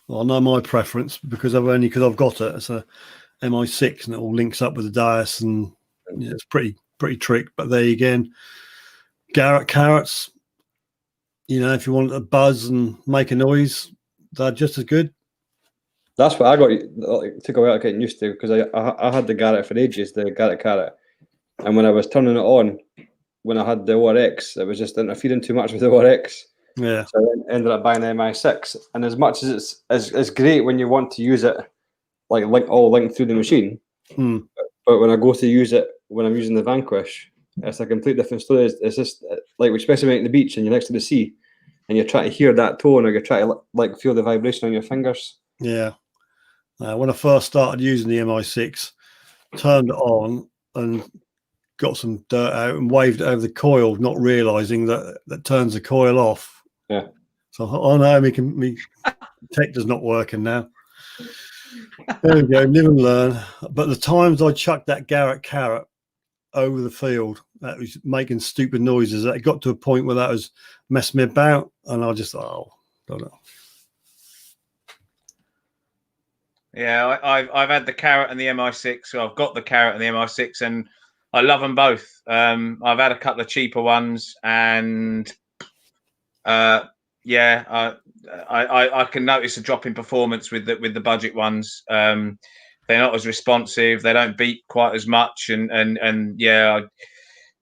Well, I know my preference because I've got it. It's a MI6 and it all links up with the Dias, and it's pretty trick. But there again, Garrett carrots. If you want a buzz and make a noise, they're just as good. That's what I got. It took a while getting used to, because I had the Garrett for ages, the Garrett carrot, and when I was turning it on, when I had the ORX, it was just interfering too much with the ORX. Yeah. So I ended up buying the MI6. And as much as it's great when you want to use it, like linked through the machine, but when I go to use it, when I'm using the Vanquish, it's a complete different story. It's just like, especially when you're at the beach and you're next to the sea, and you're trying to hear that tone, or you're trying to feel the vibration on your fingers. Yeah. When I first started using the MI6, turned it on and got some dirt out and waved it over the coil, not realizing that turns the coil off. Yeah. So I thought, oh no, me detector's not working now. There we go, live and learn. But the times I chucked that Garrett carrot over the field, that was making stupid noises, it got to a point where that was messing me about, and I just thought, don't know. Yeah, I've had the carrot and the MI6. So I've got the carrot and the MI6, and I love them both. I've had a couple of cheaper ones, and I can notice a drop in performance with the budget ones. They're not as responsive. They don't beep quite as much, and yeah,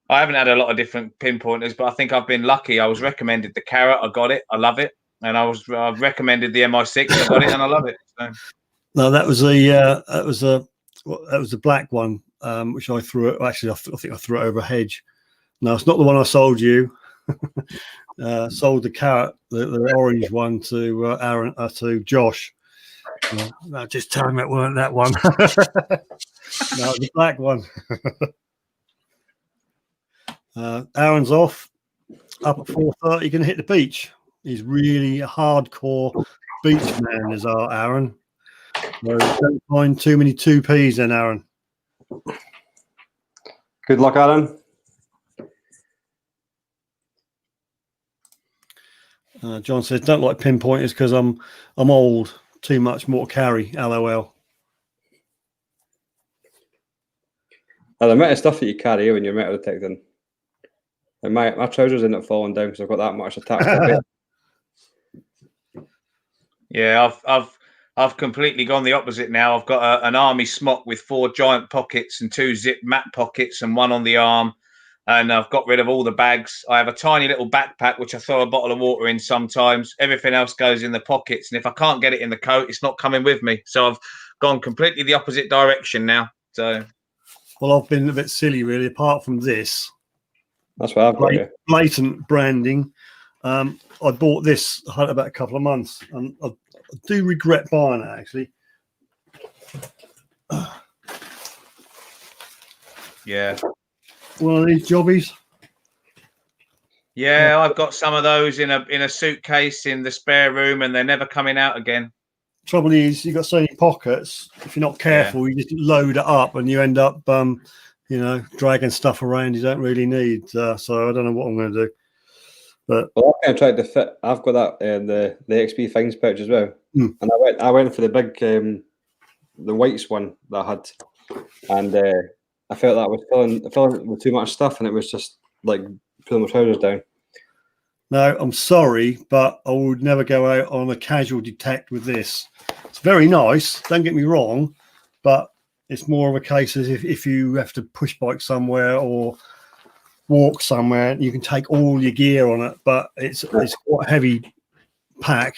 I haven't had a lot of different pinpointers, but I think I've been lucky. I was recommended the carrot, I got it, I love it, and I've recommended the MI6, I got it, and I love it. So. No, that was the black one, which I threw it. Actually, I think I threw it over a hedge. No, it's not the one I sold you. Sold the carrot, the orange one, to Aaron, to Josh. No, just tell him it weren't that one. No, the black one. Aaron's off up at 4:30. Going to hit the beach. He's really a hardcore beach man, is our Aaron. So don't find too many 2Ps then, Aaron. Good luck, Aaron. John says, don't like pinpointers because I'm old. Too much more to carry. LOL. The amount of stuff that you carry when you're metal detecting. And my trousers end up falling down because I've got that much attached to it. Yeah, I've completely gone the opposite now. I've got an army smock with 4 giant pockets and 2 zip mat pockets and 1 on the arm. And I've got rid of all the bags. I have a tiny little backpack, which I throw a bottle of water in sometimes. Everything else goes in the pockets. And if I can't get it in the coat, it's not coming with me. So I've gone completely the opposite direction now. So, well, I've been a bit silly, really, apart from this. That's what I've got here. Blatant branding. I bought this, I had it about a couple of months, and I do regret buying it, actually. Yeah. One of these jobbies. Yeah, I've got some of those in a suitcase in the spare room, and they're never coming out again. Trouble is, you've got so many pockets. If you're not careful, you just load it up, and you end up, dragging stuff around you don't really need. So I don't know what I'm going to do. But I've kind of tried to fit. I've got that the XP Finds pouch as well, and I went for the big the whites one that I had, and I felt that I was filling with too much stuff, and it was just like pulling my trousers down. No, I'm sorry, but I would never go out on a casual detect with this. It's very nice, don't get me wrong, but it's more of a case as if you have to push bike somewhere or walk somewhere, you can take all your gear on it, but it's quite a heavy pack,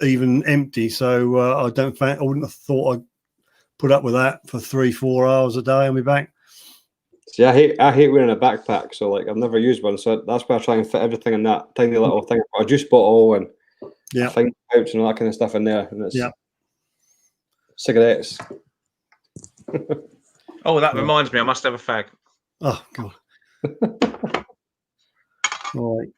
even empty. So I wouldn't have thought I'd put up with that for 3-4 hours a day on my back. See, I hate wearing a backpack, so like I've never used one, so that's why I try and fit everything in that tiny little thing. I've got a juice bottle and a thing pouch and all that kind of stuff in there, and it's cigarettes. Oh, that reminds me, I must have a fag. Oh god. Right.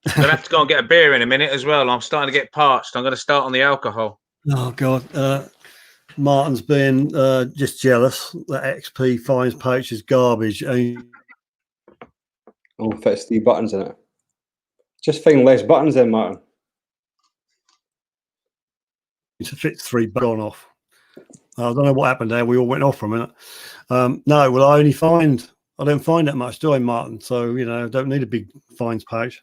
I'm gonna have to go and get a beer in a minute as well. I'm starting to get parched. I'm going to start on the alcohol. Oh god. Martin's been just jealous that XP finds poachers garbage. And Oh, fits 3 buttons in it. Just find less buttons then, Martin. it fits 3 gone off. I don't know what happened there. We all went off for a minute. No, well, I don't find that much, do I, Martin? So, you know, I don't need a big finds pouch.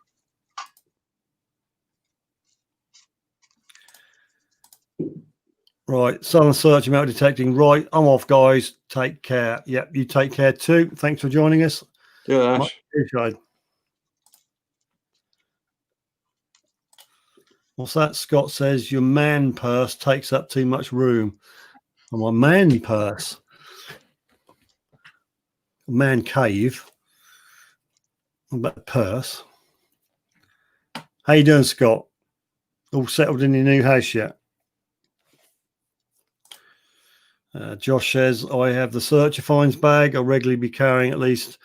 Right, Southern Search Metal Detecting. Right, I'm off, guys. Take care. Yep, you take care too. Thanks for joining us. Yeah, Much Ash. appreciated. What's that? Scott says your man purse takes up too much room. And my man purse, man cave, but purse. How you doing, Scott? All settled in your new house yet? Josh says I have the Searcher Finds bag. I'll regularly be carrying at least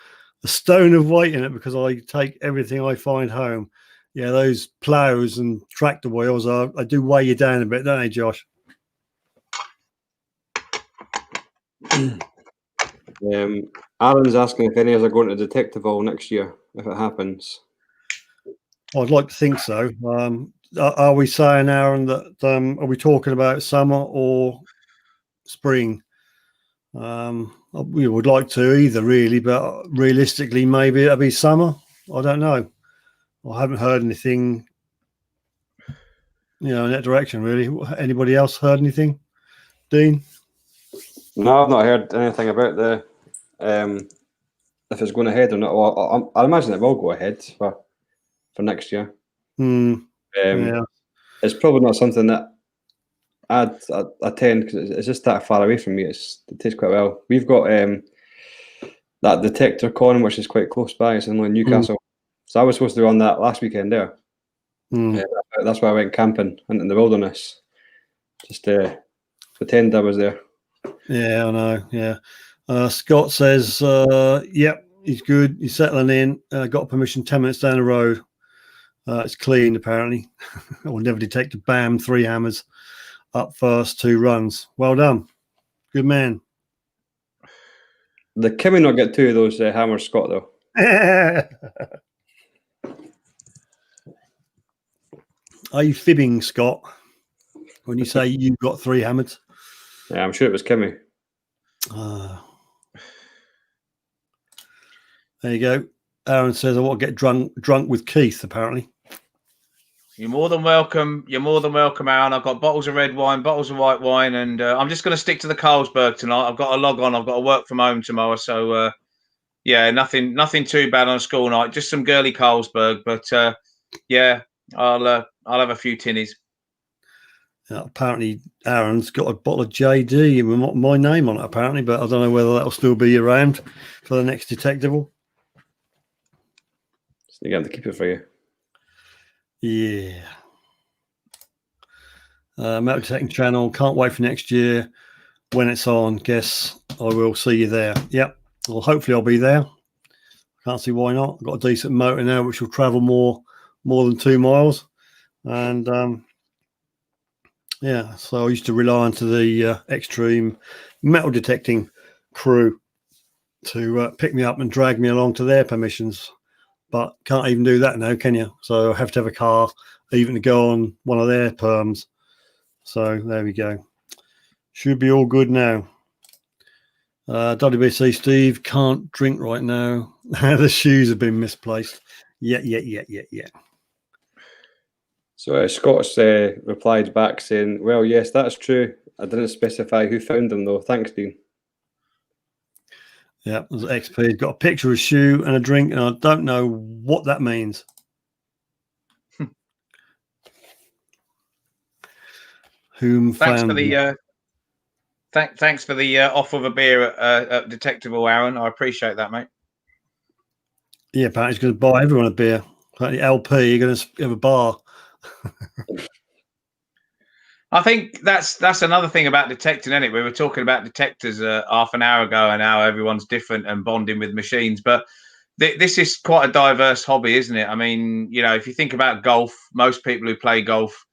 a stone of weight in it because I take everything I find home. Yeah, those plows and tractor wheels I do weigh you down a bit, don't they, Josh? Aaron's asking if any of us are going to Detectival next year, if it happens. I'd like to think so. Are we saying, Aaron, that are we talking about summer or spring? We would like to either, really, but realistically, maybe it'll be summer. I don't know. I haven't heard anything, you know, in that direction, really. Anybody else heard anything, Dean? No, I've not heard anything about the if it's going ahead or not. Well, I imagine it will go ahead for next year. Yeah. It's probably not something that I'd attend because it's just that far away from me. It takes quite well. We've got that Detector Con, which is quite close by. It's in Newcastle. So I was supposed to go on that last weekend there. That's why I went camping in the wilderness, just to pretend I was there. Yeah, I know. Yeah. Scott says, yep, he's good. He's settling in. Got permission 10 minutes down the road. It's clean, apparently. I will never detect a bam, 3 hammers up first, 2 runs. Well done. Good man. The Kimmy not get 2 of those hammers, Scott, though. Are you fibbing, Scott, when you say you got 3 hammers? Yeah, I'm sure it was Kimmy. There you go. Aaron says I want to get drunk with Keith, apparently. You're more than welcome. You're more than welcome, Aaron. I've got bottles of red wine, bottles of white wine, and I'm just going to stick to the Carlsberg tonight. I've got to log on. I've got to work from home tomorrow, so yeah, nothing too bad on a school night. Just some girly Carlsberg, but yeah, I'll have a few tinnies. Apparently, Aaron's got a bottle of JD with my name on it, apparently, but I don't know whether that'll still be around for the next Detectable. Just need to keep it for you. Yeah. Metal Detecting channel. Can't wait for next year when it's on. Guess I will see you there. Yep. Well, hopefully I'll be there. Can't see why not. I've got a decent motor now, which will travel more than 2 miles. And yeah, so I used to rely on to the Extreme Metal Detecting crew to pick me up and drag me along to their permissions. But can't even do that now, can you? So I have to have a car even to go on one of their perms. So there we go. Should be all good now. WBC Steve, can't drink right now. The shoes have been misplaced. Yeah. So Scott's replied back saying, well, yes, that's true. I didn't specify who found them, though. Thanks, Dean. Yeah, there's XP. He's got a picture of a shoe and a drink, and I don't know what that means. Whom Thanks found for the thanks for the offer of a beer at Detectable, Aaron. I appreciate that, mate. Yeah, apparently he's going to buy everyone a beer. Apparently LP, you're going to have a bar. I think that's another thing about detecting, isn't it? We were talking about detectors half an hour ago and how everyone's different and bonding with machines. But this is quite a diverse hobby, isn't it? I mean, you know, if you think about golf, most people who play golf,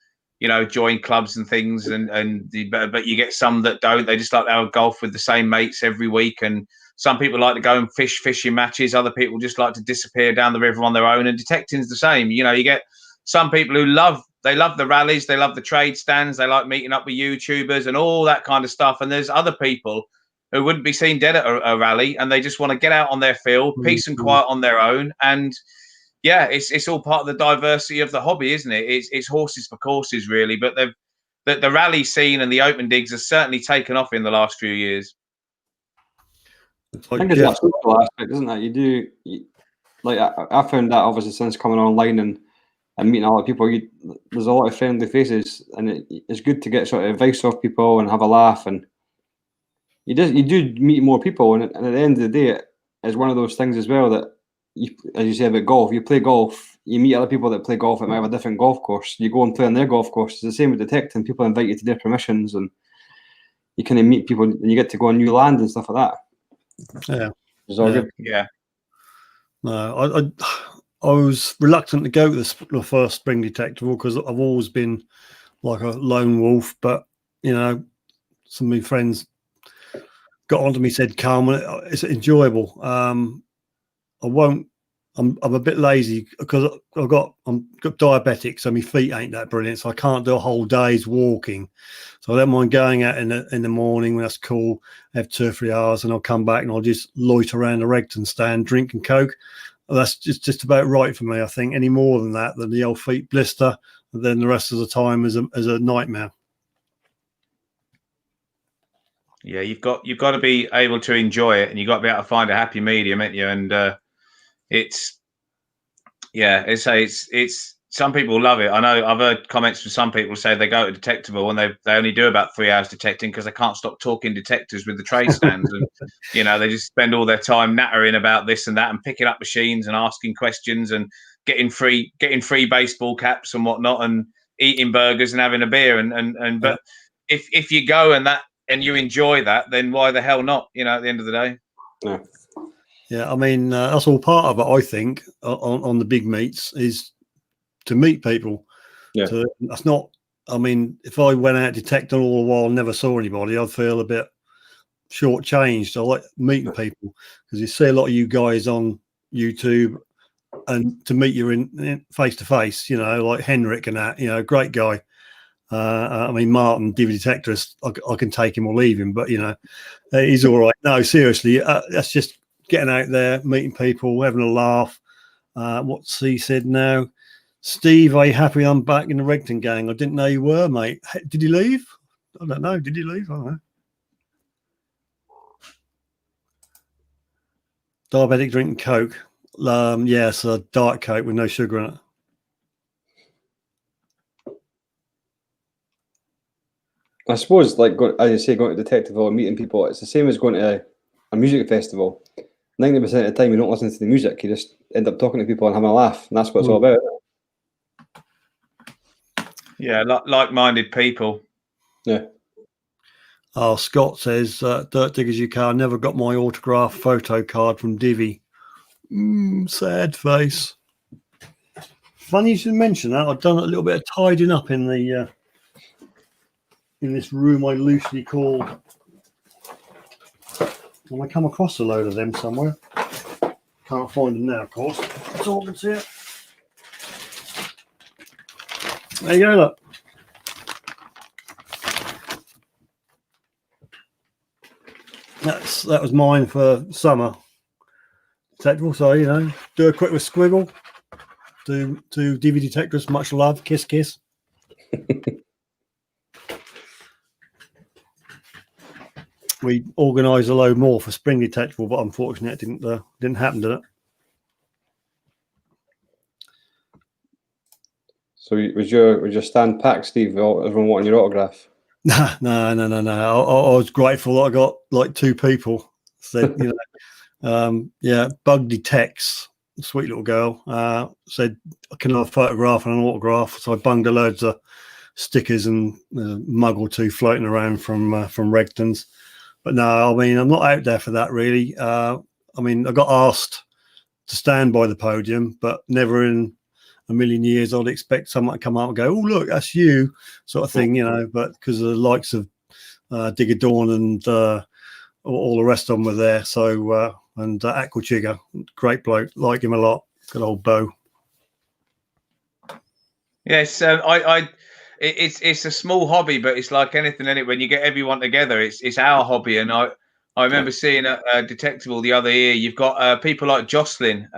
join clubs and things, but you get some that don't. They just like to have golf with the same mates every week, and some people like to go and fishing matches. Other people just like to disappear down the river on their own, and detecting's the same. You get some people who love the rallies, they love the trade stands, they like meeting up with YouTubers and all that kind of stuff. And there's other people who wouldn't be seen dead at a rally, and they just want to get out on their field, peace and quiet on their own. And yeah, it's all part of the diversity of the hobby, isn't it? It's horses for courses, really. But the rally scene and the open digs has certainly taken off in the last few years. I think it's that social aspect, isn't it? I found that obviously since coming online and meeting a lot of people, there's a lot of friendly faces, and it's good to get sort of advice off people and have a laugh. And you do meet more people, and at the end of the day, it's one of those things as well that, as you say about golf, you play golf, you meet other people that play golf that might have a different golf course. You go and play on their golf course. It's the same with detecting. People invite you to their permissions, and you kind of meet people, and you get to go on new land and stuff like that. Yeah, it's all good. Yeah. No, I was reluctant to go to the first spring detectable because I've always been like a lone wolf. But some of my friends got onto me, said, "Come, it's enjoyable." I'm a bit lazy because I'm diabetic, so my feet ain't that brilliant, so I can't do a whole day's walking. So I don't mind going out in the morning when that's cool, have 2 or 3 hours, and I'll come back and I'll just loiter around the Regton stand drinking Coke. That's just about right for me. I think any more than that, then the old feet blister, and then the rest of the time is a nightmare. Yeah, you've got to be able to enjoy it, and you've got to be able to find a happy medium, ain't you? And it's some people love it. I know I've heard comments from some people say they go to detectable and they only do about 3 hours detecting because they can't stop talking detectors with the trade stands, and they just spend all their time nattering about this and that and picking up machines and asking questions and getting free baseball caps and whatnot, and eating burgers and having a beer but if you go and you enjoy that, then why the hell not? At the end of the day. Yeah. Yeah, I mean, that's all part of it, I think, on the big meets, is to meet people. Yeah. That's not, I mean, if I went out detecting all the while and never saw anybody, I'd feel a bit shortchanged. I like meeting people, because you see a lot of you guys on YouTube, and to meet you in face to face, like Henrik and that, great guy. I mean, Martin, Detectorist, I can take him or leave him, but, he's all right. No, seriously, that's just getting out there, meeting people, having a laugh. What's he said now? Steve, are you happy I'm back in the Regton gang? I didn't know you were, mate. Did he leave? I don't know. Did he leave? I don't know. Diabetic drinking Coke. Yes, a Diet Coke with no sugar in it. I suppose, like, as you say, going to Detectiveville and meeting people, it's the same as going to a music festival. 90% of the time, you don't listen to the music. You just end up talking to people and having a laugh, and that's what it's all about. Yeah, like-minded people. Yeah. Oh, Scott says, Dirt Diggers UK, never got my autograph photo card from Divi. Sad face. Funny you should mention that. I've done a little bit of tidying up in the in this room I loosely call. Well, I come across a load of them somewhere. Can't find them now, of course. Talking to you. There you go, look. That was mine for summer. Detectable, so do a quick with squiggle. Do DV Detectorist, much love, kiss, kiss. We organised a load more for spring detectable, but unfortunately, it didn't happen, did it? So was your stand packed, Steve? Everyone wanting your autograph? No. I was grateful that I got like 2 people. Said, Bug Detects, sweet little girl, said, can I have a photograph and an autograph? So I bunged loads of stickers and a mug or 2 floating around from Regton's. But no, I mean, I'm not out there for that, really. I mean, I got asked to stand by the podium, but never in a million years, I'd expect someone to come up and go, "Oh, look, that's you," sort of thing, you know. But because of the likes of Digger Dawn and all the rest of them were there, so and Aquachigger, great bloke, like him a lot. Good old Bo. Yes, it's a small hobby, but it's like anything in it. When you get everyone together, it's our hobby. And I remember seeing a Detectable the other year. You've got people like Jocelyn,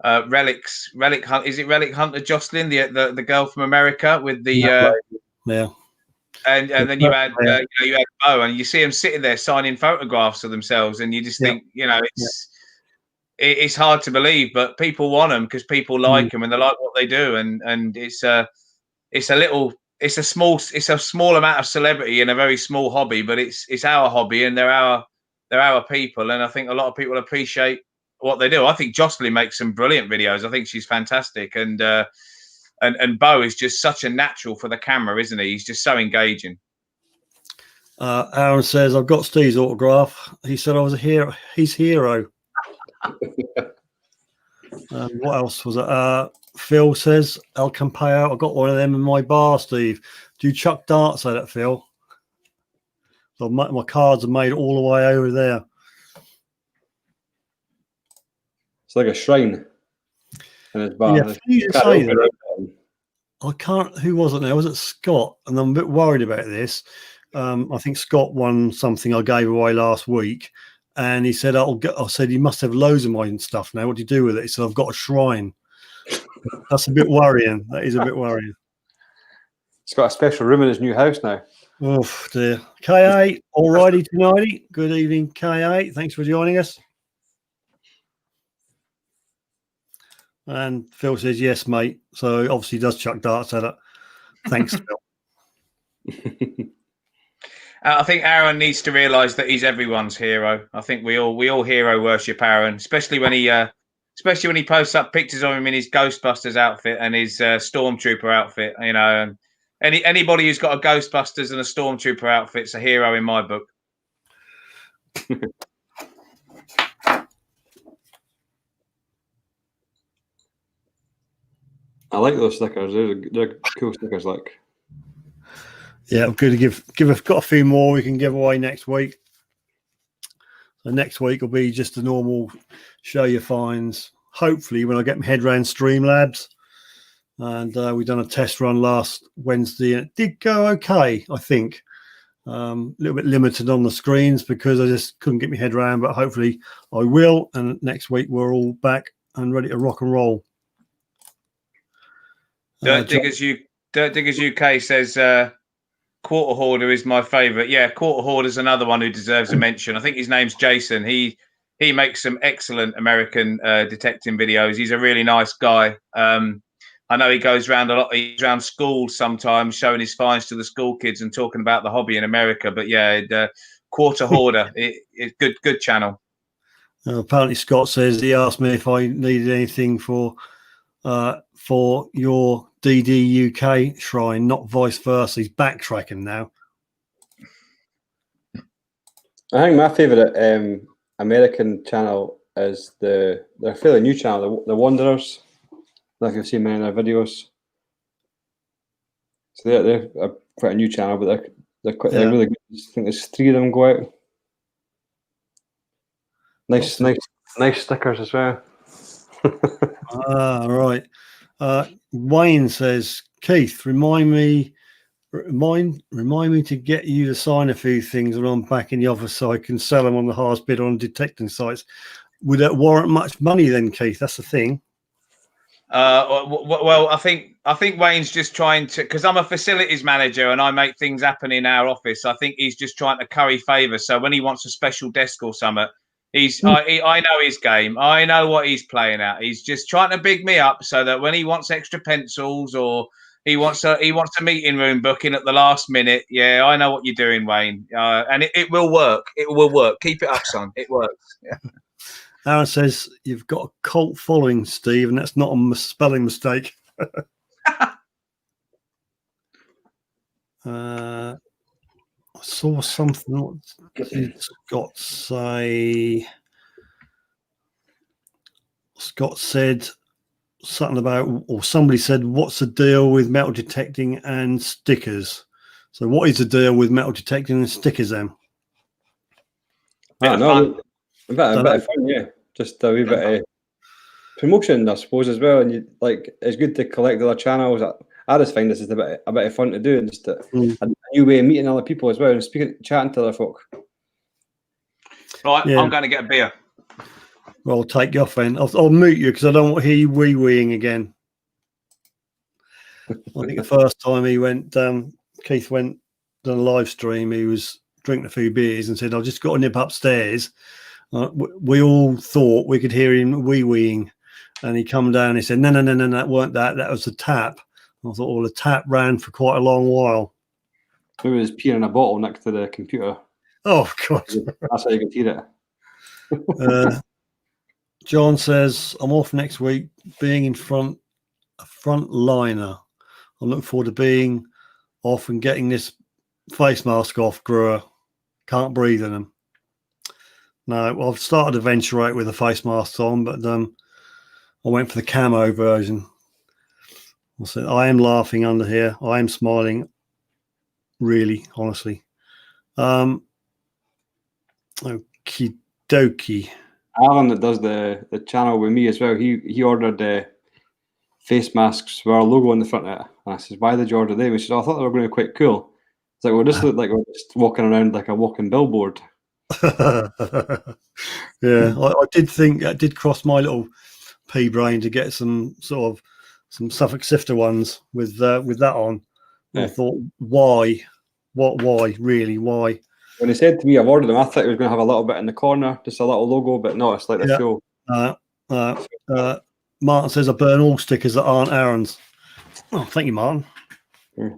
relics, relic hunt. Is it relic hunter Jocelyn, the girl from America with the yeah. And then you had you had Bo, and you see them sitting there signing photographs of themselves, and you just think, it's hard to believe, but people want them because people like them and they like what they do, and it's a small amount of celebrity in a very small hobby, but it's our hobby and they're our people, and I think a lot of people appreciate what they do. I think Jocelyn makes some brilliant videos. I think she's fantastic, and Bo is just such a natural for the camera, isn't he? He's just so engaging. Aaron says, "I've got Steve's autograph." He said I was a hero. He's hero. What else was it? Phil says, "El Campeo, I got one of them in my bar, Steve. Do you chuck darts at it, Phil?" So my cards are made all the way over there. It's like a shrine in his bar. Yeah, you say that. I can't. Who was it now? Was it Scott? And I'm a bit worried about this. I think Scott won something I gave away last week, and he said, I said, "You must have loads of my stuff now. What do you do with it?" He said, "I've got a shrine." That's a bit worrying. That is a bit worrying. He's got a special room in his new house now. Oh dear. K8, all righty tonighty. Good evening, K8. Thanks for joining us. And Phil says, "Yes, mate." So obviously he does chuck darts at it. Thanks, Phil. I think Aaron needs to realise that he's everyone's hero. I think we all hero worship Aaron, especially when he posts up pictures of him in his Ghostbusters outfit and his Stormtrooper outfit. You know, and anybody who's got a Ghostbusters and a Stormtrooper outfit's a hero in my book. I like those stickers. They're cool stickers. Like, yeah, I'm going to got a few more we can give away next week. So next week will be just a normal show your finds. Hopefully, when I get my head around Streamlabs, and we've done a test run last Wednesday, and it did go okay. I think a little bit limited on the screens because I just couldn't get my head around. But hopefully, I will. And next week we're all back and ready to rock and roll. Dirt Diggers UK says Quarter Hoarder is my favourite. Yeah, Quarter Hoarder is another one who deserves a mention. I think his name's Jason. He makes some excellent American detecting videos. He's a really nice guy. I know he goes around a lot. He's around schools sometimes, showing his finds to the school kids and talking about the hobby in America. But yeah, Quarter Hoarder, it's good channel. Apparently, Scott says he asked me if I needed anything for your DD UK shrine, not vice versa. He's backtracking now. I think my favourite American channel is they're a fairly new channel, the Wanderers. Like I've seen many of their videos. So they're quite a new channel, but they're really good. I think there's 3 of them go out. Nice stickers as well. Right. Wayne says, "Keith, remind me to get you to sign a few things when I'm back in the office so I can sell them on the highest bid on detecting sites." Would that warrant much money then, Keith? That's the thing. Well, I think Wayne's just trying to, because I'm a facilities manager and I make things happen in our office. I think he's just trying to curry favour. So when he wants a special desk or something, I know his game. I know what he's playing at. He's just trying to big me up so that when he wants extra pencils or he wants a meeting room booking at the last minute. Yeah, I know what you're doing, Wayne. And it will work. It will work. Keep it up, son. It works. Yeah. Aaron says, "You've got a cult following, Steve, and that's not a spelling mistake." I saw something. What did Scott say? Scott said something about, or somebody said, what's the deal with metal detecting and stickers? So what is the deal with metal detecting and stickers then? Bit of fun. A bit of fun, yeah. Just a wee bit of promotion, I suppose, as well. And you like, it's good to collect other channels. I just find this is a bit of fun to do, and just a new way of meeting other people as well, and chatting to other folk. Right, Yeah. I'm going to get a beer. Well, I'll take you off then. I'll mute you because I don't want to hear you wee-weeing again. I think the first time he went, Keith went on a live stream, he was drinking a few beers and said, I just got to nip upstairs. We all thought we could hear him wee-weeing. And he come down and he said, no, that weren't that. That was the tap. I thought, well, the tap ran for quite a long while. Maybe he was peeing in a bottle next to the computer. Oh, God. That's how you could hear it. John says, I'm off next week, being a front liner. I'm looking forward to being off and getting this face mask off, Brewer. Can't breathe in them. No, well, I've started to venture out with the face masks on, but I went for the camo version. I said, I am laughing under here. I am smiling, really, honestly. Okie dokie. Alan, that does the channel with me as well, he ordered face masks with our logo on the front of it. And I said, why did you order them? He said, I thought they were going to be quite cool. It's like, well, this looked like we're just walking around like a walking billboard. Yeah, I did think it did cross my little pea brain to get some Suffolk Sifter ones with that on. Yeah. I thought, why? Why? Really? Why? When he said to me, I've ordered them, I thought he was going to have a little bit in the corner, just a little logo, but no, it's like the full. Martin says I burn all stickers that aren't Aaron's. Oh, thank you, Martin.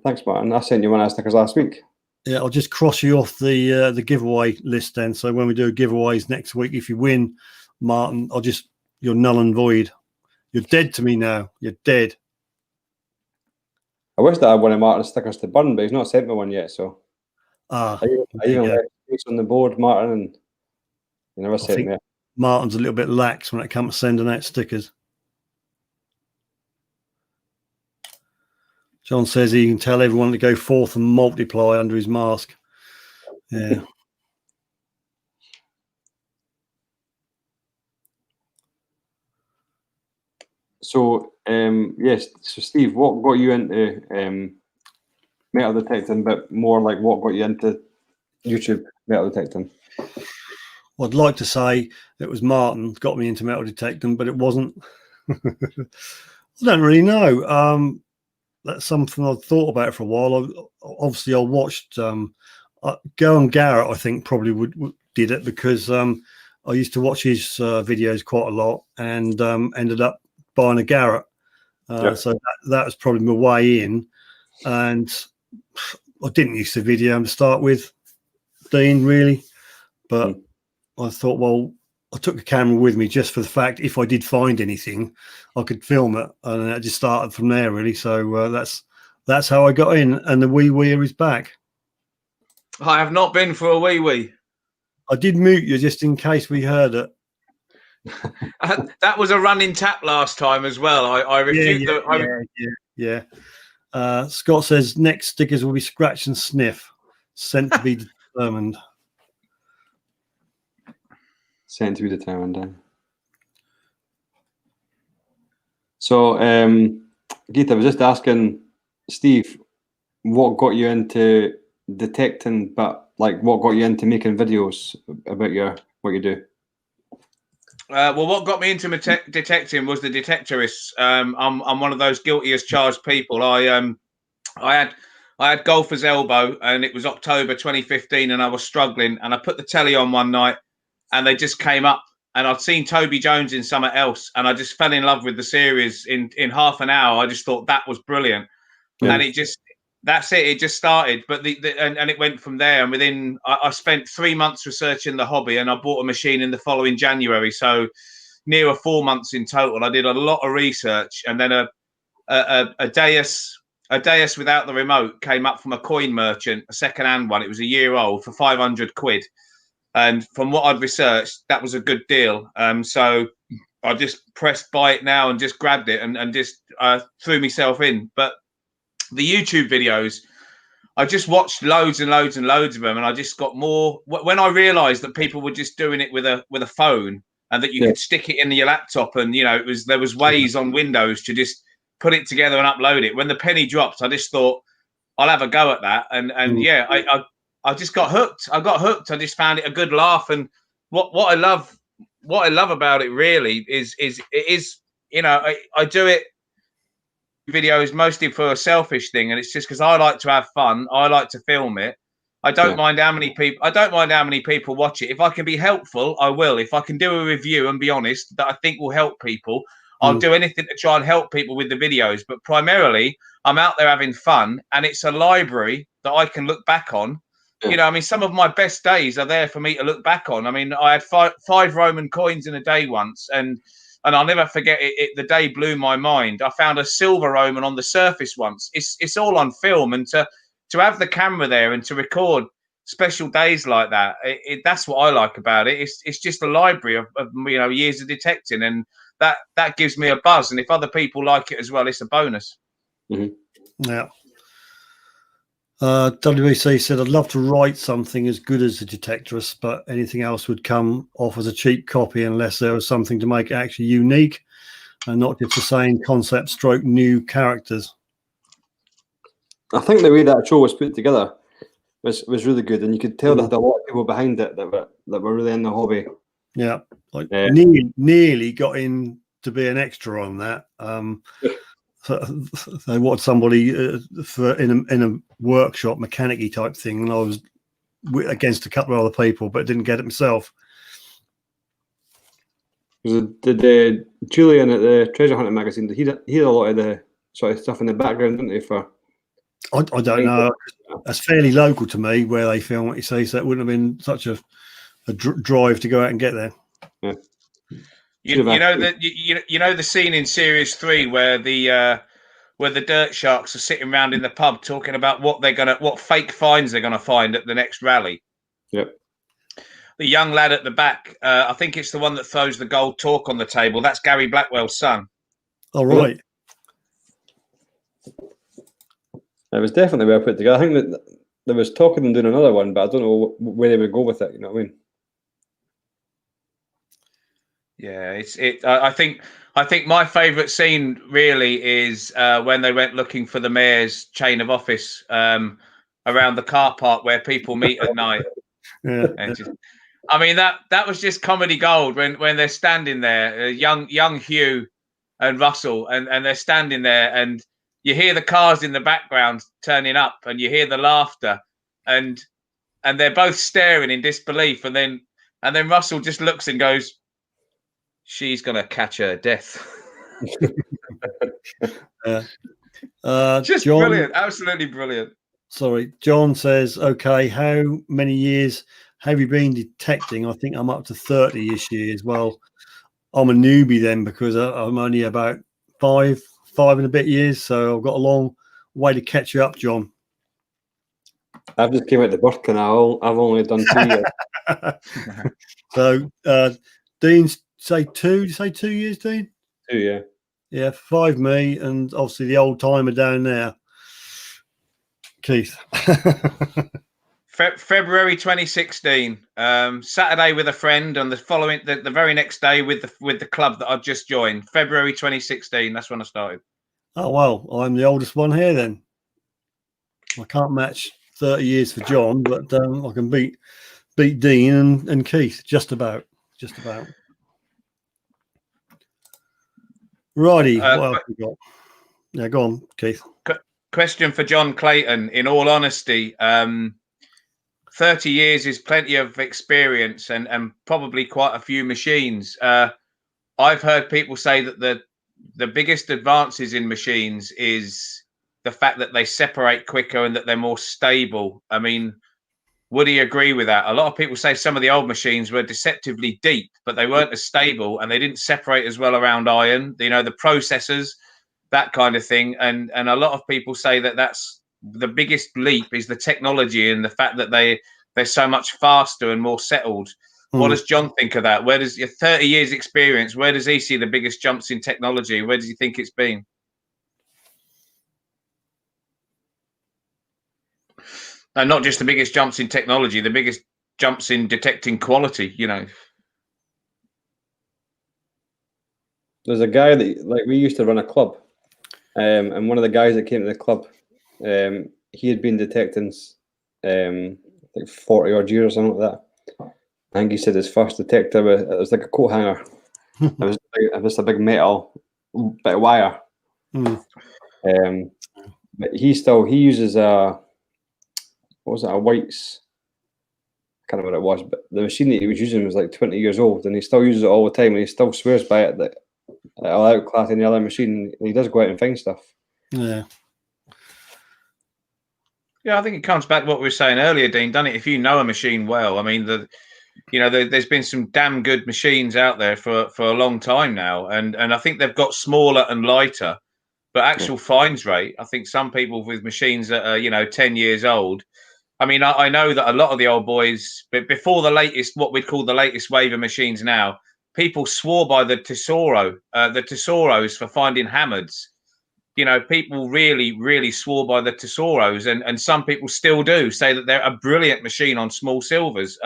Thanks, Martin. I sent you one of our stickers last week. Yeah, I'll just cross you off the giveaway list then. So when we do giveaways next week, if you win, Martin, you're null and void. You're dead to me now. You're dead. I wish that I had one of Martin's stickers to burn, but he's not sent me one yet. So I even left space on the board, Martin, and he never sent me. Martin's a little bit lax when it comes to sending out stickers. John says he can tell everyone to go forth and multiply under his mask. Yeah. So, yes. So, Steve, what got you into metal detecting, but more like what got you into YouTube metal detecting? Well, I'd like to say it was Martin got me into metal detecting, but it wasn't. I don't really know. That's something I'd thought about for a while. Obviously, I watched Go and Garrett. I think probably did it because I used to watch his videos quite a lot, and ended up buying a Garrett. So that was probably my way in. And I didn't use the video to start with, Dean, really, but I thought, well, I took the camera with me just for the fact if I did find anything, I could film it, and it just started from there, really. So that's how I got in, and the wee is back. I have not been for a wee. I did mute you just in case we heard it. That was a running tap last time as well. I refute Yeah. Scott says next stickers will be scratch and sniff, sent to be determined. Sent to be determined. So, Geeta, I was just asking Steve, what got you into detecting, but like what got you into making videos about what you do? Well, what got me into detecting was the Detectorists. I'm one of those guilty as charged people. I had golfer's elbow, and it was October 2015, and I was struggling, and I put the telly on one night, and they just came up, and I'd seen Toby Jones in something else, and I just fell in love with the series in half an hour. I just thought that was brilliant, and that's it. It just started, but and it went from there. And I spent 3 months researching the hobby, and I bought a machine in the following January. So near 4 months in total. I did a lot of research, and then a Deus without the remote came up from a coin merchant, a second-hand one. It was a year old for 500 quid. And from what I'd researched, that was a good deal. So I just pressed buy it now and just grabbed it and just threw myself in. But the YouTube videos, I just watched loads and loads and loads of them, and I just got more. When I realised that people were just doing it with a phone, and that you could stick it in your laptop, and there was ways on Windows to just put it together and upload it. When the penny dropped, I just thought I'll have a go at that, and I just got hooked. I got hooked. I just found it a good laugh, and what I love about it really is I do it videos mostly for a selfish thing, and it's just because I like to have fun. I like to film it. I don't mind how many people watch it. If I can be helpful, I will. If I can do a review and be honest that I think will help people, I'll do anything to try and help people with the videos. But primarily, I'm out there having fun, and it's a library that I can look back on. Some of my best days are there for me to look back on. I mean, I had five Roman coins in a day once, and I'll never forget it. The day blew my mind. I found a silver Roman on the surface once. It's all on film, and to have the camera there and to record special days like that, that's what I like about it. It's just a library of years of detecting, and that gives me a buzz. And if other people like it as well, it's a bonus. Mm-hmm. Yeah. WBC said, I'd love to write something as good as the Detectorist, but anything else would come off as a cheap copy unless there was something to make it actually unique and not just the same concept stroke new characters. I think the way that show was put together was really good, and you could tell that had a lot of people behind it that were really in the hobby. Yeah, nearly got in to be an extra on that. They wanted somebody for in a workshop mechanic-y type thing, and I was against a couple of other people, but didn't get it myself. Did Julian at the Treasure Hunter magazine? He had a lot of the sort of stuff in the background, didn't he? I don't know. That's fairly local to me where they film what you say, so it wouldn't have been such a drive to go out and get there. Yeah. You know the scene in Series 3 where the dirt sharks are sitting around in the pub talking about what fake finds they're gonna find at the next rally. Yep. The young lad at the back, I think it's the one that throws the gold talk on the table. That's Gary Blackwell's son. All right. It was definitely well put together. I think that there was talk of them doing another one, but I don't know where they would go with it. You know what I mean? Yeah, I think my favourite scene really is when they went looking for the mayor's chain of office around the car park where people meet at night. Yeah. I mean that was just comedy gold when they're standing there, young Hugh and Russell, and they're standing there, and you hear the cars in the background turning up, and you hear the laughter, and they're both staring in disbelief, and then Russell just looks and goes, "She's gonna catch her death." Just John, brilliant, absolutely brilliant. Sorry, John says, "Okay, how many years have you been detecting?" I think I'm up to 30-ish years. Well, I'm a newbie then because I'm only about five and a bit years, so I've got a long way to catch you up, John. I've just came out the birth canal. I've only done 2 years. So, Dean's say 2. Did you say 2 years, Dean? 2, yeah. Yeah, 5 me, and obviously the old timer down there, Keith. February 2016, Saturday with a friend, and the very next day with the club that I've just joined. February 2016, that's when I started. Oh well, I'm the oldest one here then. I can't match 30 years for John, but I can beat Dean and Keith just about. Righty, what else we got? Yeah, go on, Keith. Question for John Clayton. In all honesty, 30 years is plenty of experience and probably quite a few machines. I've heard people say that the biggest advances in machines is the fact that they separate quicker and that they're more stable. I mean, would he agree with that? A lot of people say some of the old machines were deceptively deep, but they weren't as stable and they didn't separate as well around iron, the processors, that kind of thing. And a lot of people say that that's the biggest leap is the technology and the fact that they're so much faster and more settled. What does John think of that? Where does your 30 years experience, where does he see the biggest jumps in technology? Where does he think it's been? No, not just the biggest jumps in technology, the biggest jumps in detecting quality, you know. There's a guy that, like, we used to run a club, and one of the guys that came to the club, he had been detecting like 40 odd years or something like that. I think he said his first detector was like a coat hanger. it was a big metal bit of wire. Mm. But he uses what was it, a White's? I can't remember what it was, but the machine that he was using was like 20 years old, and he still uses it all the time, and he still swears by it that it'll outclass any other machine. And he does go out and find stuff. Yeah. Yeah, I think it comes back to what we were saying earlier, Dean, doesn't it? If you know a machine well, I mean, there's been some damn good machines out there for a long time now, and I think they've got smaller and lighter, but actual finds rate, I think some people with machines that are 10 years old. I mean, I know that a lot of the old boys, but before the latest, what we'd call the latest wave of machines now, people swore by the Tesoros for finding hammers. People really, really swore by the Tesoros, and some people still do say that they're a brilliant machine on small silvers,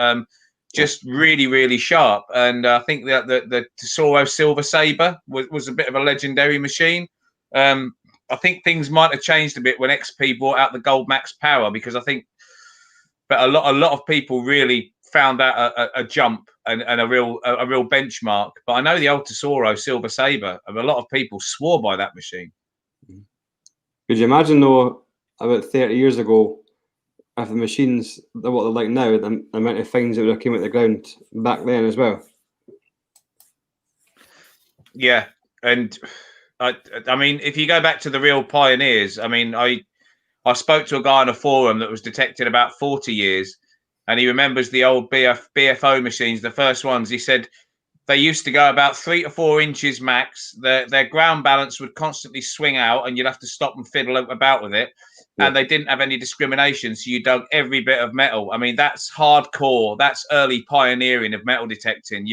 just really, really sharp. And I think that the Tesoro Silver Saber was a bit of a legendary machine. I think things might have changed a bit when XP brought out the Gold Max Power, because I think, but a lot of people really found that a jump and a real benchmark. But I know the old Tesoro Silver Saber, a lot of people swore by that machine. Could you imagine, though, about 30 years ago, if the machines are what they're like now, the amount of finds that would have came out the ground back then as well? Yeah, and I mean, if you go back to the real pioneers, I mean, I spoke to a guy on a forum that was detected about 40 years, and he remembers the old BFO machines, the first ones. He said they used to go about 3 to 4 inches max. Their ground balance would constantly swing out, and you'd have to stop and fiddle about with it. Yeah. And they didn't have any discrimination, so you dug every bit of metal. I mean, that's hardcore. That's early pioneering of metal detecting.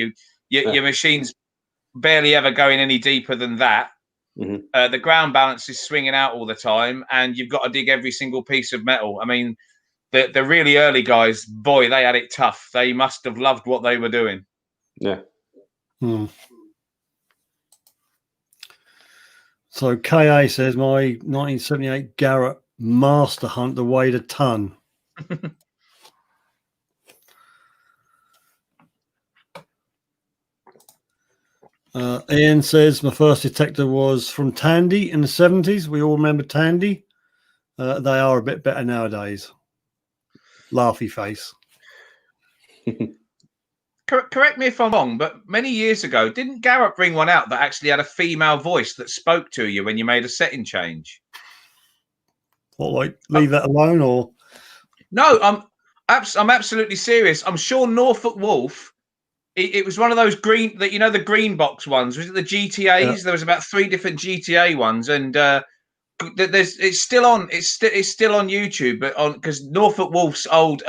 Your machines barely ever going any deeper than that. Mm-hmm. The ground balance is swinging out all the time, and you've got to dig every single piece of metal. I mean, the really early guys, boy, they had it tough. They must have loved what they were doing. Yeah. So KA says my 1978 Garrett Master Hunter weighed a ton. Ian says my first detector was from Tandy in the 70s. We all remember Tandy. They are a bit better nowadays. Laughy face. Correct me if I'm wrong, but many years ago, didn't Garrett bring one out that actually had a female voice that spoke to you when you made a setting change? What, like leave that alone, or? No, I'm absolutely serious. I'm sure Norfolk Wolf. It was one of those green, that the green box ones. Was it the GTAs? Yeah. There was about 3 different GTA ones, and it's still on. It's still on YouTube, but because Norfolk Wolf's old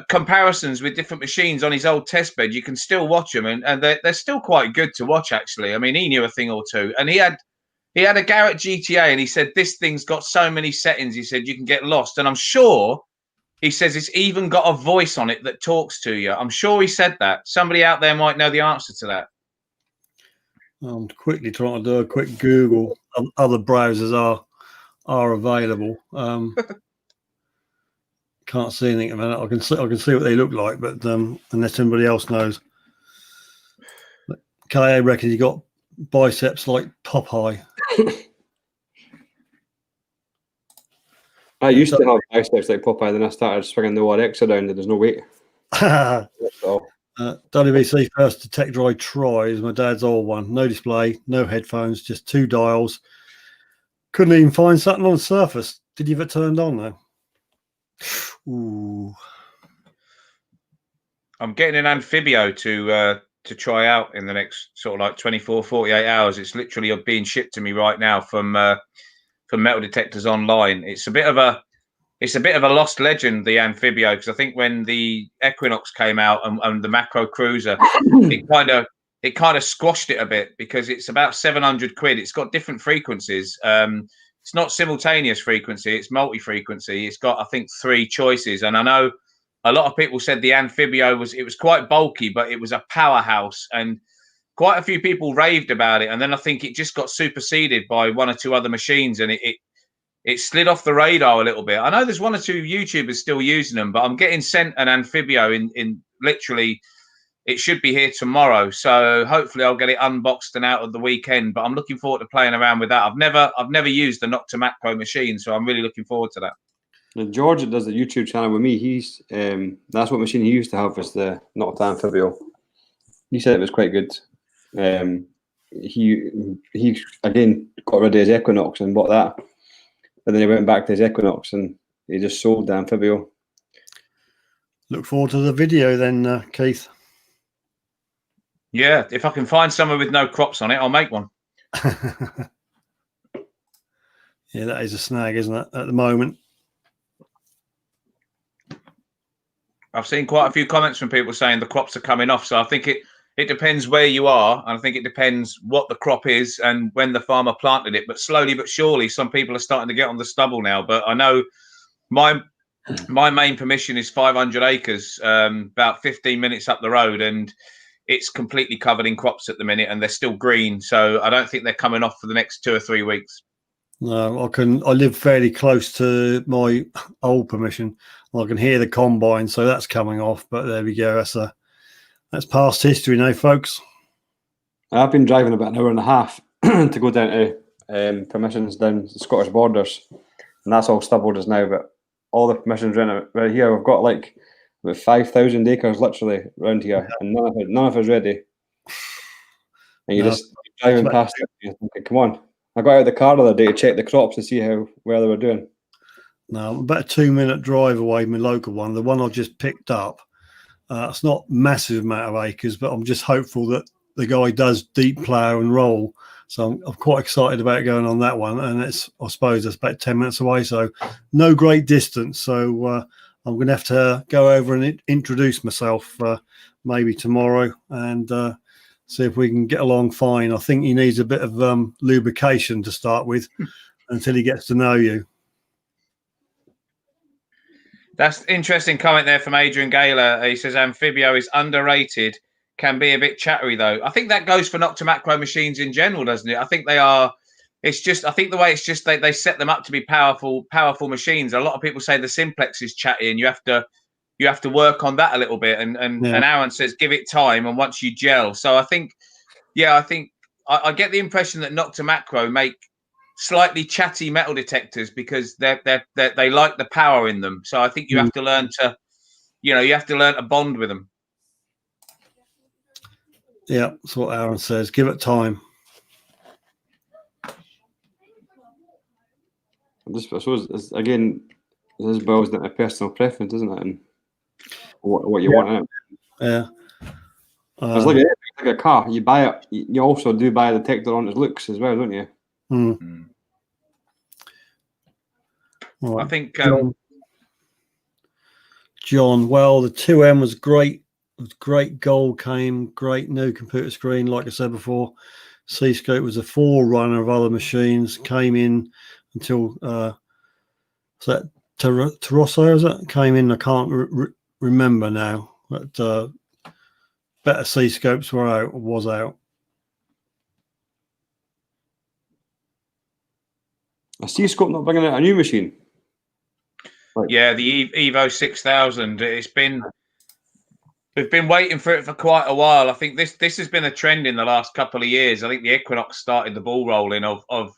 comparisons with different machines on his old test bed, you can still watch them, and they're still quite good to watch, actually. I mean, he knew a thing or two, and he had a Garrett GTA, and he said this thing's got so many settings. He said you can get lost, and I'm sure he says it's even got a voice on it that talks to you. I'm sure he said that. Somebody out there might know the answer to that. I'm quickly trying to do a quick Google. Other browsers are available. Can't see anything at the minute. I can see what they look like, but unless anybody else knows. But KA reckons you got biceps like Popeye. I used to have biceps like Popeye, then I started swinging the RX around and there's no weight. WBC first detector I tried is my dad's old one. No display, no headphones, just 2 dials. Couldn't even find something on the surface. Did you have it turned on though? Ooh. I'm getting an Amphibio to try out in the next sort of like 24, 48 hours. It's literally being shipped to me right now from Metal Detectors Online. It's a bit of a it's a bit of a lost legend, the Amphibio, because I think when the Equinox came out and the Macro Cruiser, it kind of squashed it a bit because it's about 700 quid. It's got different frequencies. It's not simultaneous frequency, it's multi-frequency. It's got, I think, 3 choices. And I know a lot of people said the Amphibio was quite bulky, but it was a powerhouse. And quite a few people raved about it. And then I think it just got superseded by 1 or 2 other machines, and it slid off the radar a little bit. I know there's 1 or 2 YouTubers still using them, but I'm getting sent an Amphibio in literally, it should be here tomorrow. So hopefully I'll get it unboxed and out of the weekend. But I'm looking forward to playing around with that. I've never used the Nocta Macro machine, so I'm really looking forward to that. And George that does the YouTube channel with me, he's that's what machine he used to have, was the Nocta Amphibio. He said it was quite good. He again got rid of his Equinox and bought that. But then he went back to his Equinox and he just sold the Amphibio. Look forward to the video then, Keith. Yeah, if I can find somewhere with no crops on it, I'll make one. Yeah, that is a snag, isn't it, at the moment? I've seen quite a few comments from people saying the crops are coming off. So I think it depends where you are. And I think it depends what the crop is and when the farmer planted it. But slowly but surely, some people are starting to get on the stubble now. But I know my main permission is 500 acres, about 15 minutes up the road. And it's completely covered in crops at the minute, and they're still green. So I don't think they're coming off for the next 2 or 3 weeks. No, I live fairly close to my old permission. I can hear the combine, so that's coming off. But there we go. That's past history now, folks. I've been driving about an hour and a half to go down to permissions down the Scottish borders, and that's all stubble just now. But all the permissions right here, we've got like about 5,000 acres literally around here, and none of it's ready. And you're just driving past it, you're thinking, come on. I got out of the car the other day to check the crops to see where they were doing. No, I'm about a 2-minute drive away, my local one. The one I just picked up, it's not massive amount of acres, but I'm just hopeful that the guy does deep plough and roll. So I'm quite excited about going on that one. And I suppose it's about 10 minutes away, so no great distance. So I'm going to have to go over and introduce myself maybe tomorrow and see if we can get along fine. I think he needs a bit of lubrication to start with until he gets to know you. That's interesting comment there from Adrian Gaylor. He says Amphibio is underrated, can be a bit chattery though. I think that goes for Nocta Macro machines in general, doesn't it? I think they are. It's just, I think the way it's just they set them up to be powerful machines. A lot of people say the Simplex is chatty, and you have to work on that a little bit. And Aaron says give it time, and once you gel. So I think I get the impression that Nocta Macro make slightly chatty metal detectors because they like the power in them. So I think you have to learn to bond with them. Yeah, that's what Aaron says. Give it time. I suppose again, this boils down to personal preference, isn't it? And what you want in it. Yeah. It's like a car. You buy it. You also do buy a detector on its looks as well, don't you? Right. I think John. Well, the 2M was great. It was great. Gold came. Great new computer screen. Like I said before, C-Scope was a forerunner of other machines. Came in until is that Tarosso? Is it came in? I can't remember now. But better C-Scopes was out. A C-Scope not bringing out a new machine. Yeah, the Evo 6000. We've been waiting for it for quite a while. I think this has been a trend in the last couple of years. I think the Equinox started the ball rolling of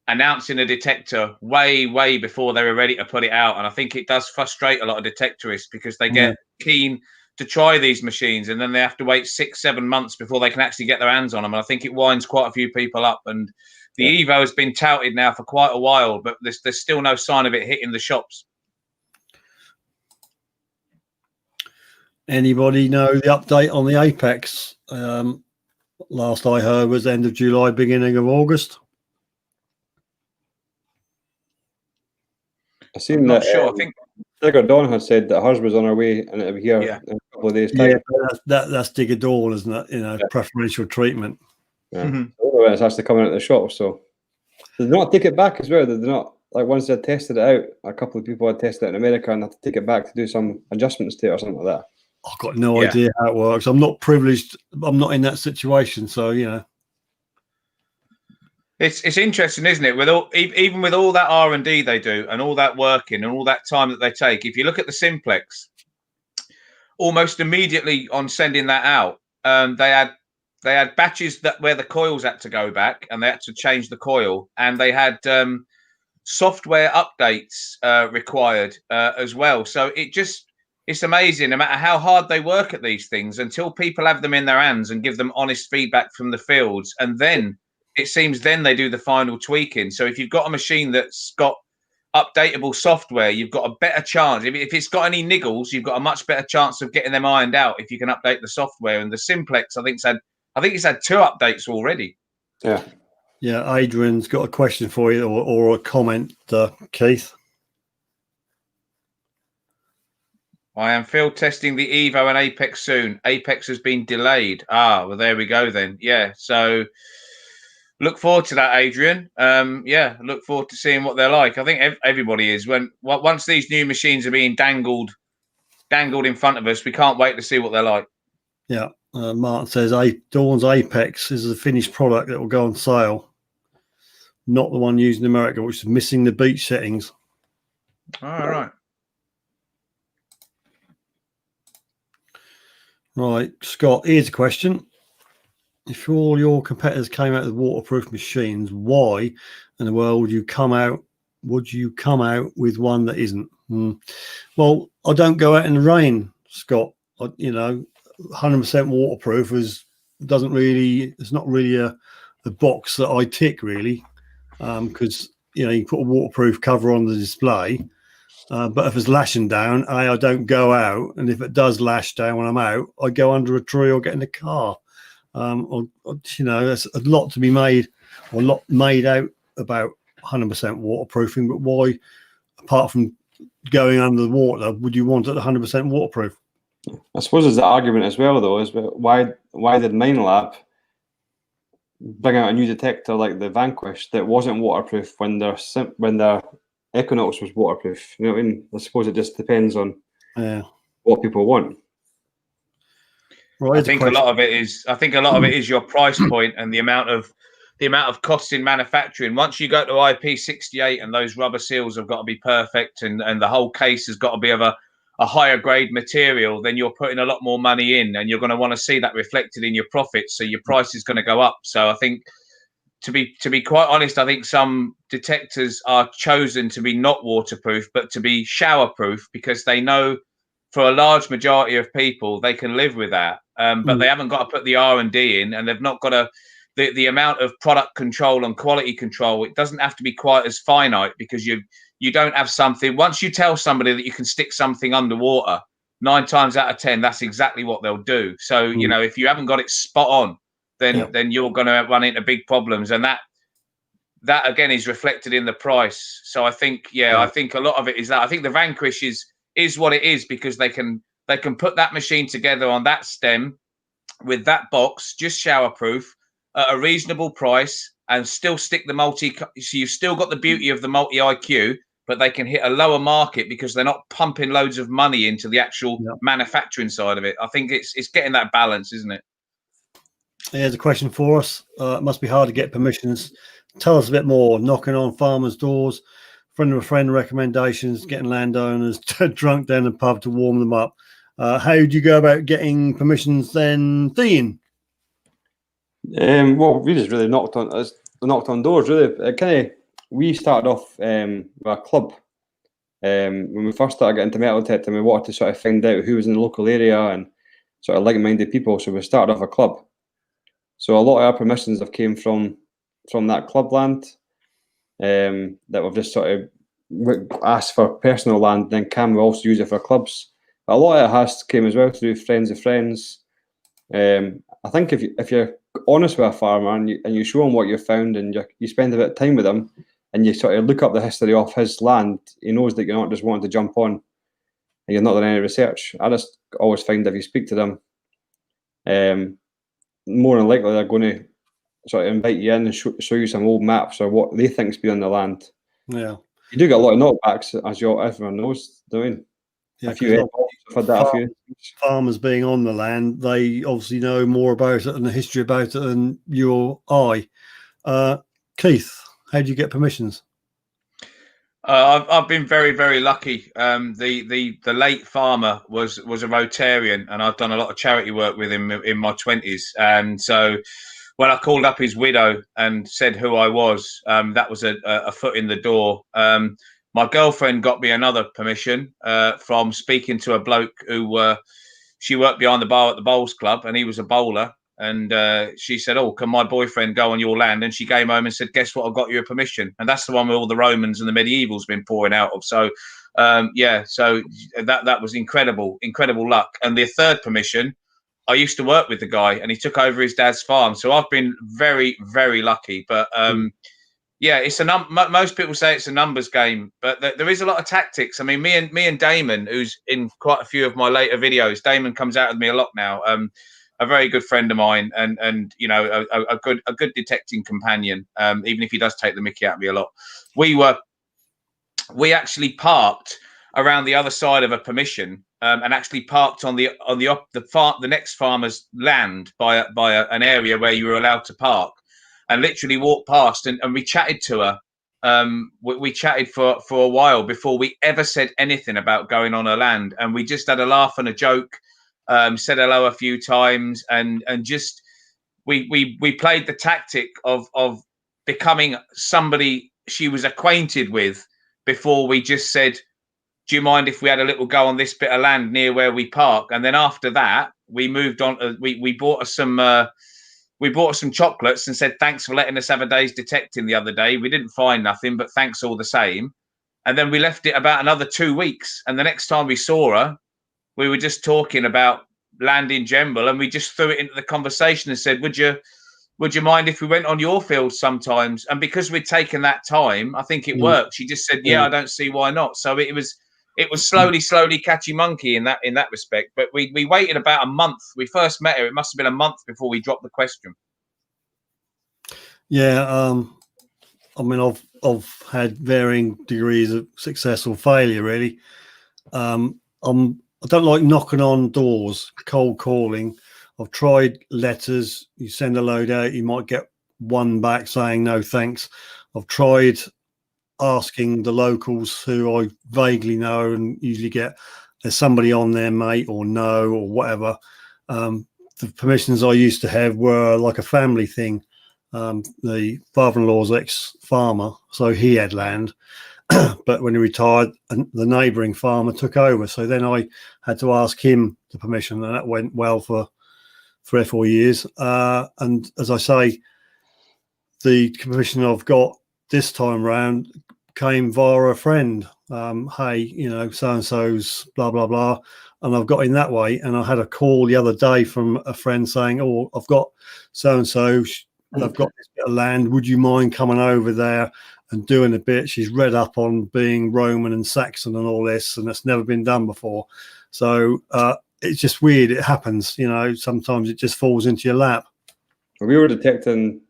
announcing a detector way before they were ready to put it out. And I think it does frustrate a lot of detectorists because they get keen to try these machines and then they have to wait 6-7 months before they can actually get their hands on them. And I think it winds quite a few people up. And the Evo has been touted now for quite a while, but there's still no sign of it hitting the shops. Anybody know the update on the Apex? Last I heard was end of July, beginning of August. I seen I'm not that. sure. I think Digger Dawn had said that hers was on her way and it'll be here Yeah. in a couple of days' time. Yeah, that's Digger Dawn, isn't it? You know, preferential treatment. Yeah. I don't know when it's actually coming out of the shop. So did they not take it back as well? Did they not, like, once they tested it out, a couple of people had tested it in America and had to take it back to do some adjustments to it or something like that? I've got no Yeah. idea how it works. I'm not privileged. I'm not in that situation, so you know. it's interesting, isn't it? With all even with all that R&D they do and all that working and all that time that they take. If you look at the Simplex, almost immediately on sending that out, they had batches that where the coils had to go back and they had to change the coil, and they had software updates required as well. So it's amazing, no matter how hard they work at these things, until people have them in their hands and give them honest feedback from the fields, and then it seems then they do the final tweaking. So if you've got a machine that's got updatable software, you've got a better chance. If it's got any niggles, you've got a much better chance of getting them ironed out if you can update the software. And the Simplex, I think it's had 2 updates already. Yeah. Yeah, Adrian's got a question for you or a comment, Keith. I am field testing the Evo and Apex soon. Apex has been delayed. Well, there we go then. Yeah, so look forward to that, Adrian. Look forward to seeing what they're like. I think everybody is. Once these new machines are being dangled in front of us, we can't wait to see what they're like. Yeah, Martin says Dawn's Apex is the finished product that will go on sale, not the one used in America, which is missing the beach settings. All right. Right, Scott, here's a question. If all your competitors came out with waterproof machines, why in the world would you come out with one that isn't? Well, I don't go out in the rain, Scott. 100% waterproof it's not really a box that I tick really, because you put a waterproof cover on the display, but if it's lashing down, I don't go out, and if it does lash down when I'm out, I go under a tree or get in the car. There's a lot to be made, or a lot made out about 100% waterproofing. But why, apart from going under the water, would you want it 100% waterproof? I suppose there's the argument as well, though, is why did Minelab bring out a new detector like the Vanquish that wasn't waterproof when their Equinox was waterproof? You know what I mean? I suppose it just depends on what people want. Right, I think a lot of it is your price point and the amount of costs in manufacturing. Once you go to IP68 and those rubber seals have got to be perfect, and the whole case has got to be of a higher grade material, then you're putting a lot more money in, and you're going to want to see that reflected in your profits. So your price is going to go up. So I think, to be quite honest, I think some detectors are chosen to be not waterproof, but to be showerproof, because they know for a large majority of people they can live with that. But they haven't got to put the R&D in, and they've not got the amount of product control and quality control. It doesn't have to be quite as finite, because you don't have something. Once you tell somebody that you can stick something underwater, 9 times out of 10, that's exactly what they'll do. So, if you haven't got it spot on, then you're going to run into big problems. And that again is reflected in the price. So I think, I think a lot of it is that. I think the Vanquish is what it is, because they can put that machine together on that stem with that box, just showerproof, at a reasonable price, and still stick the multi. So you've still got the beauty of the multi IQ, but they can hit a lower market because they're not pumping loads of money into the actual manufacturing side of it. I think it's getting that balance, isn't it? Here's a question for us. It must be hard to get permissions. Tell us a bit more. Knocking on farmers' doors, friend of a friend recommendations, getting landowners drunk down the pub to warm them up. How do you go about getting permissions then, Dean? Well, we just really knocked on doors. Really, we started off with a club. When we first started getting into metal detecting, we wanted to sort of find out who was in the local area and sort of like-minded people. So we started off a club. So a lot of our permissions have came from that club land, that we've just sort of asked for personal land. Then can we also use it for clubs? But a lot of it has came as well through friends of friends. I think if you're honest with a farmer and you show them what you found, and you spend a bit of time with them, and you sort of look up the history of his land, he knows that you're not just wanting to jump on and you're not doing any research. I just always find if you speak to them, more than likely they're going to sort of invite you in and show you some old maps or what they think's been on the land. Yeah. You do get a lot of knockbacks, as everyone knows, doing. Yeah, a few I've had that a few. Farmers being on the land, they obviously know more about it and the history about it than you or I. Keith, how do you get permissions? I've been very, very lucky. The late farmer was a Rotarian, and I've done a lot of charity work with him in my 20s. And so when I called up his widow and said who I was, that was a foot in the door. My girlfriend got me another permission from speaking to a bloke who she worked behind the bar at the bowls club, and he was a bowler. And she said, "Oh, can my boyfriend go on your land?" And she came home and said, "Guess what? I've got you a permission." And that's the one where all the Romans and the medievals been pouring out of. So, so that was incredible luck. And the third permission, I used to work with the guy, and he took over his dad's farm. So I've been very, very lucky. But yeah, it's most people say it's a numbers game, but there is a lot of tactics. I mean, me and Damon, who's in quite a few of my later videos, Damon comes out with me a lot now. A very good friend of mine, and you know, a good detecting companion. Even if he does take the mickey out of me a lot, we actually parked around the other side of a permission, and actually parked on the next farmer's land by an area where you were allowed to park, and literally walked past and we chatted to her. We chatted for a while before we ever said anything about going on her land, and we just had a laugh and a joke. Said hello a few times, and just we played the tactic of becoming somebody she was acquainted with before we just said, "Do you mind if we had a little go on this bit of land near where we park?" And then after that, we moved on. We bought us some chocolates and said, "Thanks for letting us have a day's detecting the other day. We didn't find nothing, but thanks all the same." And then we left it about another 2 weeks, and the next time we saw her, we were just talking about land in general, and we just threw it into the conversation and said, would you mind if we went on your field sometimes? And because we'd taken that time, I think it worked. She just said, "Yeah, I don't see why not." So it was slowly catchy monkey in that respect. But we waited about a month. We first met her, it must have been a month before we dropped the question. Yeah, I mean, I've had varying degrees of success or failure, really. I don't like knocking on doors, cold calling. I've tried letters. You send a load out, you might get one back saying no thanks. I've tried asking the locals who I vaguely know and usually get there's somebody on there, mate, or no, or whatever. The permissions I used to have were like a family thing. The father-in-law's ex-farmer, so he had land. But when he retired, the neighbouring farmer took over. So then I had to ask him the permission, and that went well for 3 or 4 years. And as I say, the permission I've got this time round came via a friend. Hey, you know, so-and-so's blah, blah, blah. And I've got in that way. And I had a call the other day from a friend saying, "Oh, I've got so-and-so. I've got this bit of land. Would you mind coming over there and doing a bit?" She's read up on being Roman and Saxon and all this, and that's never been done before. So it's just weird. It happens, you know, sometimes it just falls into your lap. We were detecting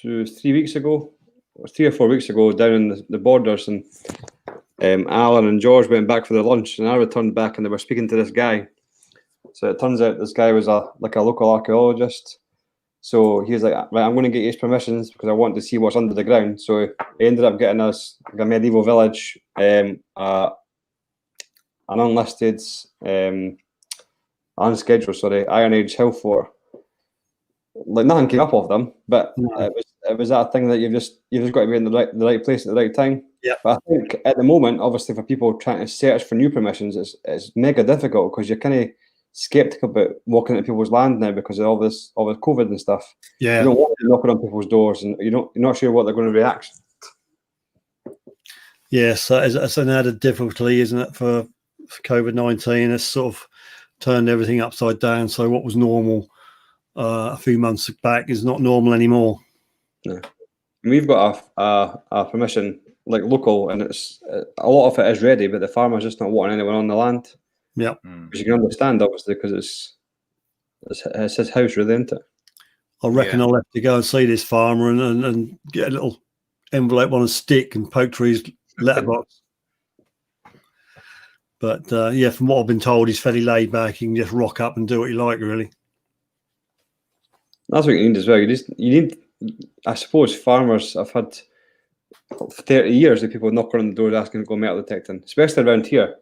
3 weeks ago, or 3 or 4 weeks ago, down in the borders, and Alan and George went back for their lunch, and I returned back, and they were speaking to this guy. So it turns out this guy was a local archaeologist. So he was like, "Right, I'm going to get his permissions because I want to see what's under the ground." So he ended up getting us like a medieval village, an unlisted, unscheduled, Iron Age hill fort. Like nothing came up of them, but it was that thing that you've just got to be in the right place at the right time. Yeah. But I think at the moment, obviously, for people trying to search for new permissions, it's mega difficult because you're kind of skeptical about walking into people's land now because of all this COVID and stuff. Yeah. You don't want to knock on people's doors, and you're not sure what they're going to react. Yes, it's an added difficulty, isn't it, for COVID-19? It's sort of turned everything upside down. So what was normal a few months back is not normal anymore. No. We've got a permission like local, and it's a lot of it is ready, but the farmer's just not wanting anyone on the land. Yeah, which you can understand, obviously, because it's his house, really, isn't it? I reckon I'll have to go and see this farmer and get a little envelope on a stick and poke through his letterbox. But from what I've been told, he's fairly laid back. You can just rock up and do what you like, really. That's what you need as well. You need. I suppose farmers have had 30 years of people knocking on the doors asking to go metal detecting, especially around here.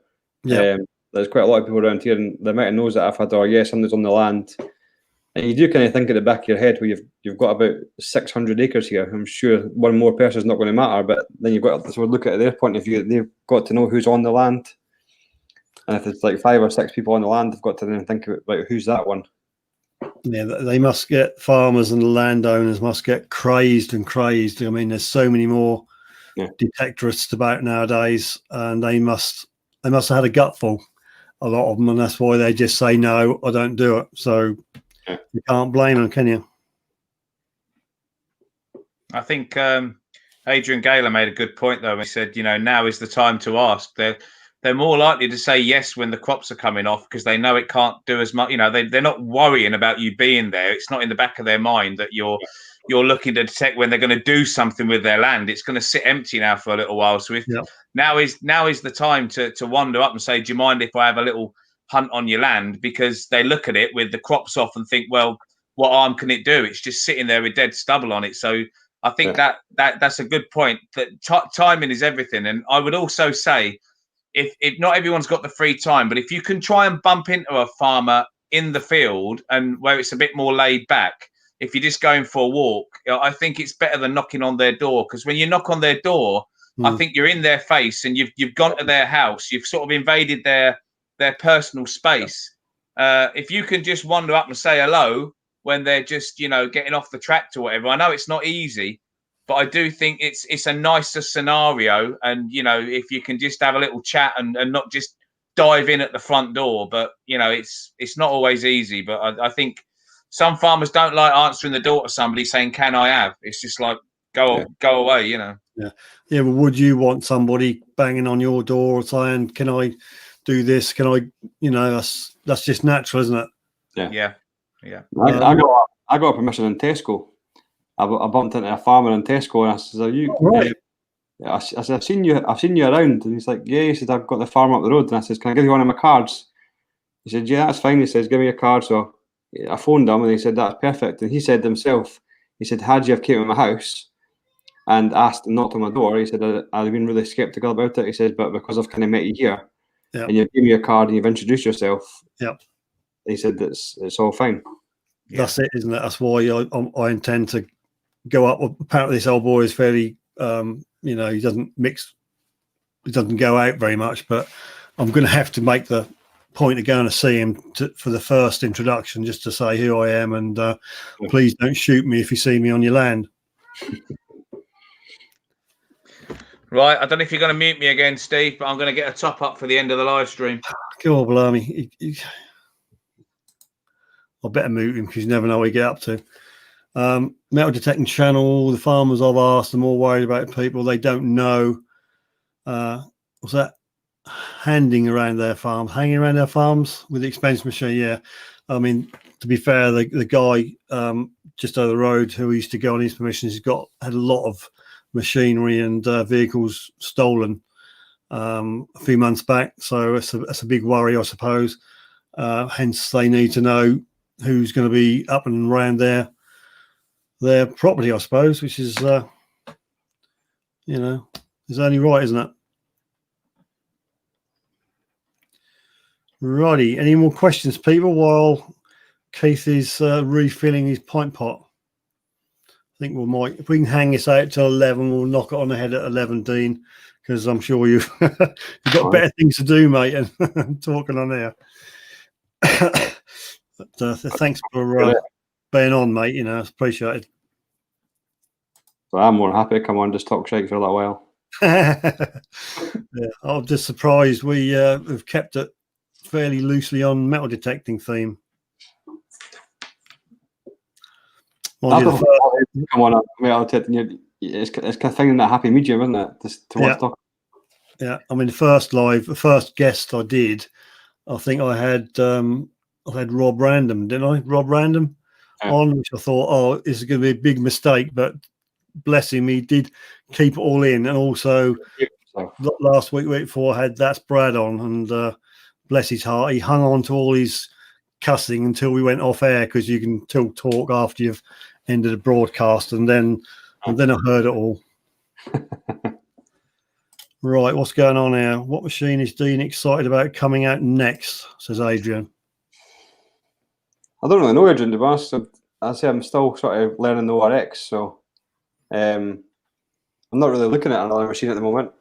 Yeah. There's quite a lot of people around here, and the amount of no's that I've had, somebody's on the land. And you do kind of think at the back of your head where you've got about 600 acres here. I'm sure one more person is not going to matter, but then you've got to sort of look at their point of view. They've got to know who's on the land. And if it's like 5 or 6 people on the land, they've got to then think about who's that one. Yeah, they must get, farmers and landowners must get crazed and crazed. I mean, there's so many more detectorists about nowadays, and they must have had a gutful, a lot of them, and that's why they just say, no, I don't do it. So you can't blame them, can you? I think Adrian Gaylor made a good point, though. He said, now is the time to ask. They're more likely to say yes when the crops are coming off because they know it can't do as much. They're not worrying about you being there. It's not in the back of their mind that you're looking to detect when they're going to do something with their land. It's going to sit empty now for a little while. So now is the time to wander up and say, do you mind if I have a little hunt on your land? Because they look at it with the crops off and think, well, what harm can it do? It's just sitting there with dead stubble on it. So I think that's a good point. That timing is everything. And I would also say, if not everyone's got the free time, but if you can try and bump into a farmer in the field and where it's a bit more laid back, if you're just going for a walk, I think it's better than knocking on their door. Because when you knock on their door, I think you're in their face and you've gone to their house. You've sort of invaded their personal space. If you can just wander up and say hello when they're just, getting off the tractor or whatever. I know it's not easy, but I do think it's a nicer scenario. And, if you can just have a little chat and not just dive in at the front door, but, it's not always easy. But I think some farmers don't like answering the door to somebody saying, can I have? It's just like, go away, Yeah. Yeah. Well, would you want somebody banging on your door saying, can I do this? Can I, that's just natural, isn't it? Yeah. I got permission in Tesco. I bumped into a farmer in Tesco and I said, "Are you right?" I said, I've seen you around." And he's like, "Yeah." He said, "I've got the farm up the road." And I said, "Can I give you one of my cards?" He said, "Yeah, that's fine." He says, "Give me your card." So I phoned him and he said, "That's perfect." And he said himself, he said, "Had you have came to my house and asked and knocked on my door," he said, "I'd have been really sceptical about it." He says, "But because I've kind of met you here and you've given me your card and you've introduced yourself," he said, it's all fine. That's it, isn't it? That's why I intend to go up. Apparently this old boy is fairly he doesn't go out very much, but I'm going to have to make the point of going to see him for the first introduction, just to say who I am, and please don't shoot me if you see me on your land. Right, I don't know if you're going to mute me again, Steve, but I'm going to get a top up for the end of the live stream. God, blimey. I better mute him because you never know what you get up to. Metal detecting channel, the farmers I've asked are more worried about people they don't know. What's that? Hanging around their farms with the expense machine. Yeah. I mean, to be fair, the guy just over the road who used to go on his permissions, he's had a lot of machinery and vehicles stolen a few months back. So that's a big worry, I suppose. Hence, they need to know who's going to be up and around their property, I suppose, which is, is only right, isn't it? Righty. Any more questions, people, while Keith is refilling his pint pot? I think if we can hang this out till 11, we'll knock it on the head at 11, Dean, because I'm sure you've got better things to do, mate, and talking on there. But thanks for being on, mate. It's appreciated. So I'm more happy to come on, just talk shite for a little while. Yeah, I'm just surprised we have kept it fairly loosely on metal detecting theme. Come on, metal detecting. it's kind of finding that happy medium, isn't it? Just to want to talk. Yeah, I mean, the first guest I did, I think I had Rob Random, didn't I? Rob Random on, which I thought, oh, this is going to be a big mistake, but bless him, he did keep it all in. And also last week before, I had That's Brad on, and bless his heart, he hung on to all his cussing until we went off air, because you can still talk after you've ended the broadcast, and then I heard it all. Right, what's going on here? What machine is Dean excited about coming out next? Says Adrian. I don't really know, Adrian, to be honest. I say I'm still sort of learning the RX, so I'm not really looking at another machine at the moment.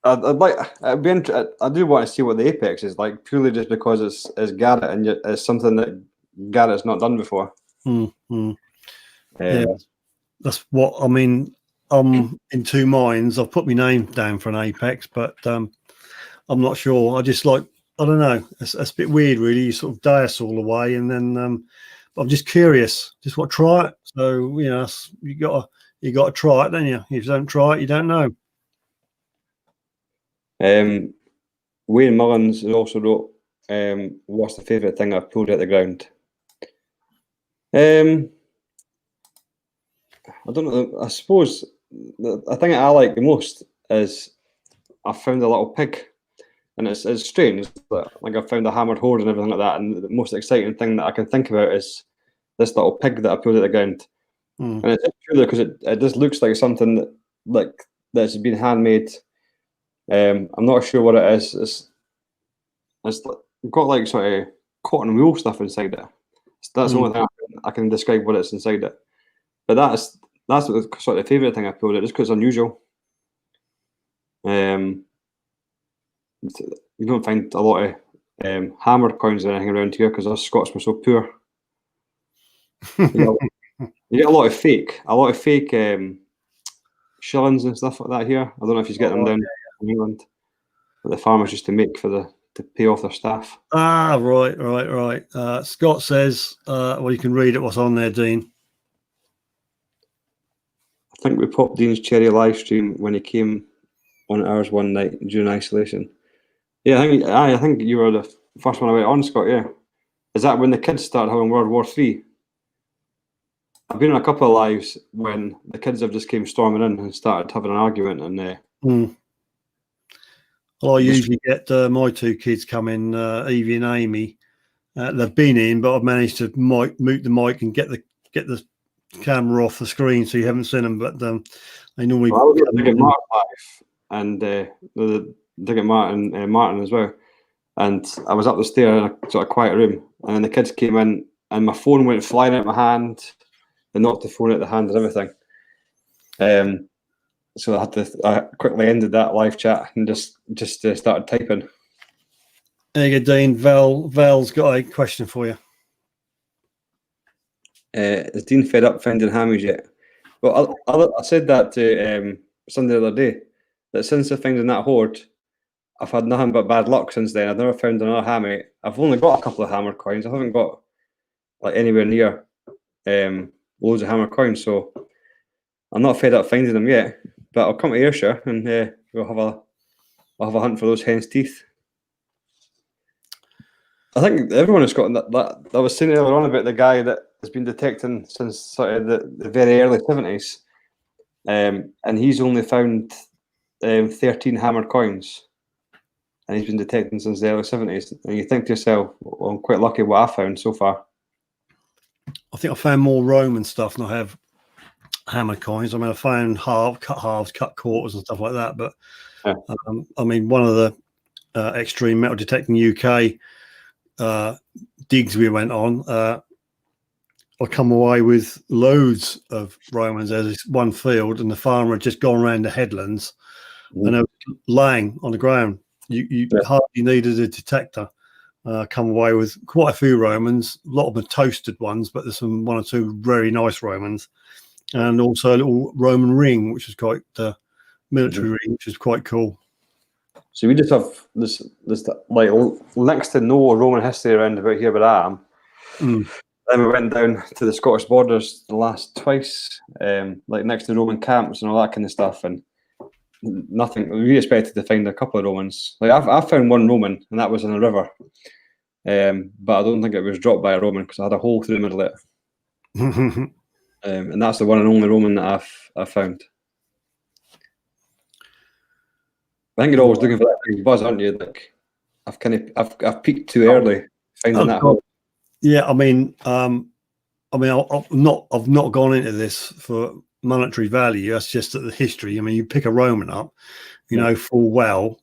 I do want to see what the Apex is like, purely just because it's Garrett, and it's something that Garrett's not done before. Yeah, that's what I mean. I'm in two minds. I've put my name down for an Apex, but I'm not sure. I don't know. It's a bit weird, really. You sort of die us all away, and then I'm just curious. Just want to try it. So you got to try it, don't you? If you don't try it, you don't know. Wayne Mullins has also wrote, "What's the favourite thing I've pulled out the ground?" I don't know. I suppose the thing that I like the most is I found a little pig, and it's strange. Like I found a hammered horde and everything like that, and the most exciting thing that I can think about is this little pig that I pulled out the ground, and it's purely because it just looks like something that's been handmade. I'm not sure what it is. It's got like sort of cotton wool stuff inside it. That's the only thing I can describe what it's inside it. But that's the sort of favourite thing I pulled out, just because it's unusual. You don't find a lot of hammered coins or anything around here, because us Scots were so poor. You get a lot of fake shillings and stuff like that here. I don't know if you get them down in England, but the farmers used to make to pay off their staff. Ah, right. Scott says, well, you can read it. What's on there, Dean? I think we popped Dean's cherry live stream when he came on ours one night during isolation. Yeah, I think you were the first one I went on, Scott. Yeah, is that when the kids started having World War III? I've been on a couple of lives when the kids have just came storming in and started having an argument, and Well, I usually get my two kids come in, Evie and Amy. They've been in, but I've managed to mute the mic and get the camera off the screen, so you haven't seen them. But they normally. Well, I get Martin live, and get Martin as well. And I was up the stair in a sort of quiet room, and then the kids came in, and my phone went flying out of my hand. They knocked the phone out of the hand and everything. So I quickly ended that live chat and just started typing. There you go, Dean. Val's got a question for you. Is Dean fed up finding hammies yet? Well, I said that to somebody the other day, that since finding that hoard, I've had nothing but bad luck since then. I've never found another hammy. I've only got a couple of hammer coins. I haven't got like anywhere near loads of hammer coins, so I'm not fed up finding them yet. But I'll come to Ayrshire and we'll have a hunt for those hen's teeth. I think everyone has got that. I was saying earlier on about the guy that has been detecting since sort of the very early 70s, and he's only found 13 hammered coins, and he's been detecting since the early 70s. And you think to yourself, well, I'm quite lucky what I found so far. I think I found more Roman stuff than I have hammer coins. I mean, I found cut halves, cut quarters, and stuff like that. But I mean, one of the Extreme Metal Detecting UK digs we went on, I come away with loads of Romans. There's one field, and the farmer had just gone around the headlands, and they were laying on the ground. You hardly needed a detector. Come away with quite a few Romans. A lot of them toasted ones, but there's one or two very nice Romans, and also a little Roman ring, which is quite military ring, which is quite cool. So we just have this like next to no Roman history around about here, but I am. Then we went down to the Scottish borders the last twice, like next to Roman camps and all that kind of stuff, and nothing. We expected to find a couple of Romans. Like I found one Roman, and that was in a river, but I don't think it was dropped by a Roman because I had a hole through the middle of it, and that's the one and only Roman that I've found. I think you're always looking for that big buzz, aren't you? Like I've peaked too early finding that hole. Yeah, I mean, I've not gone into this for monetary value. That's just the history. I mean, you pick a Roman up, you know full well.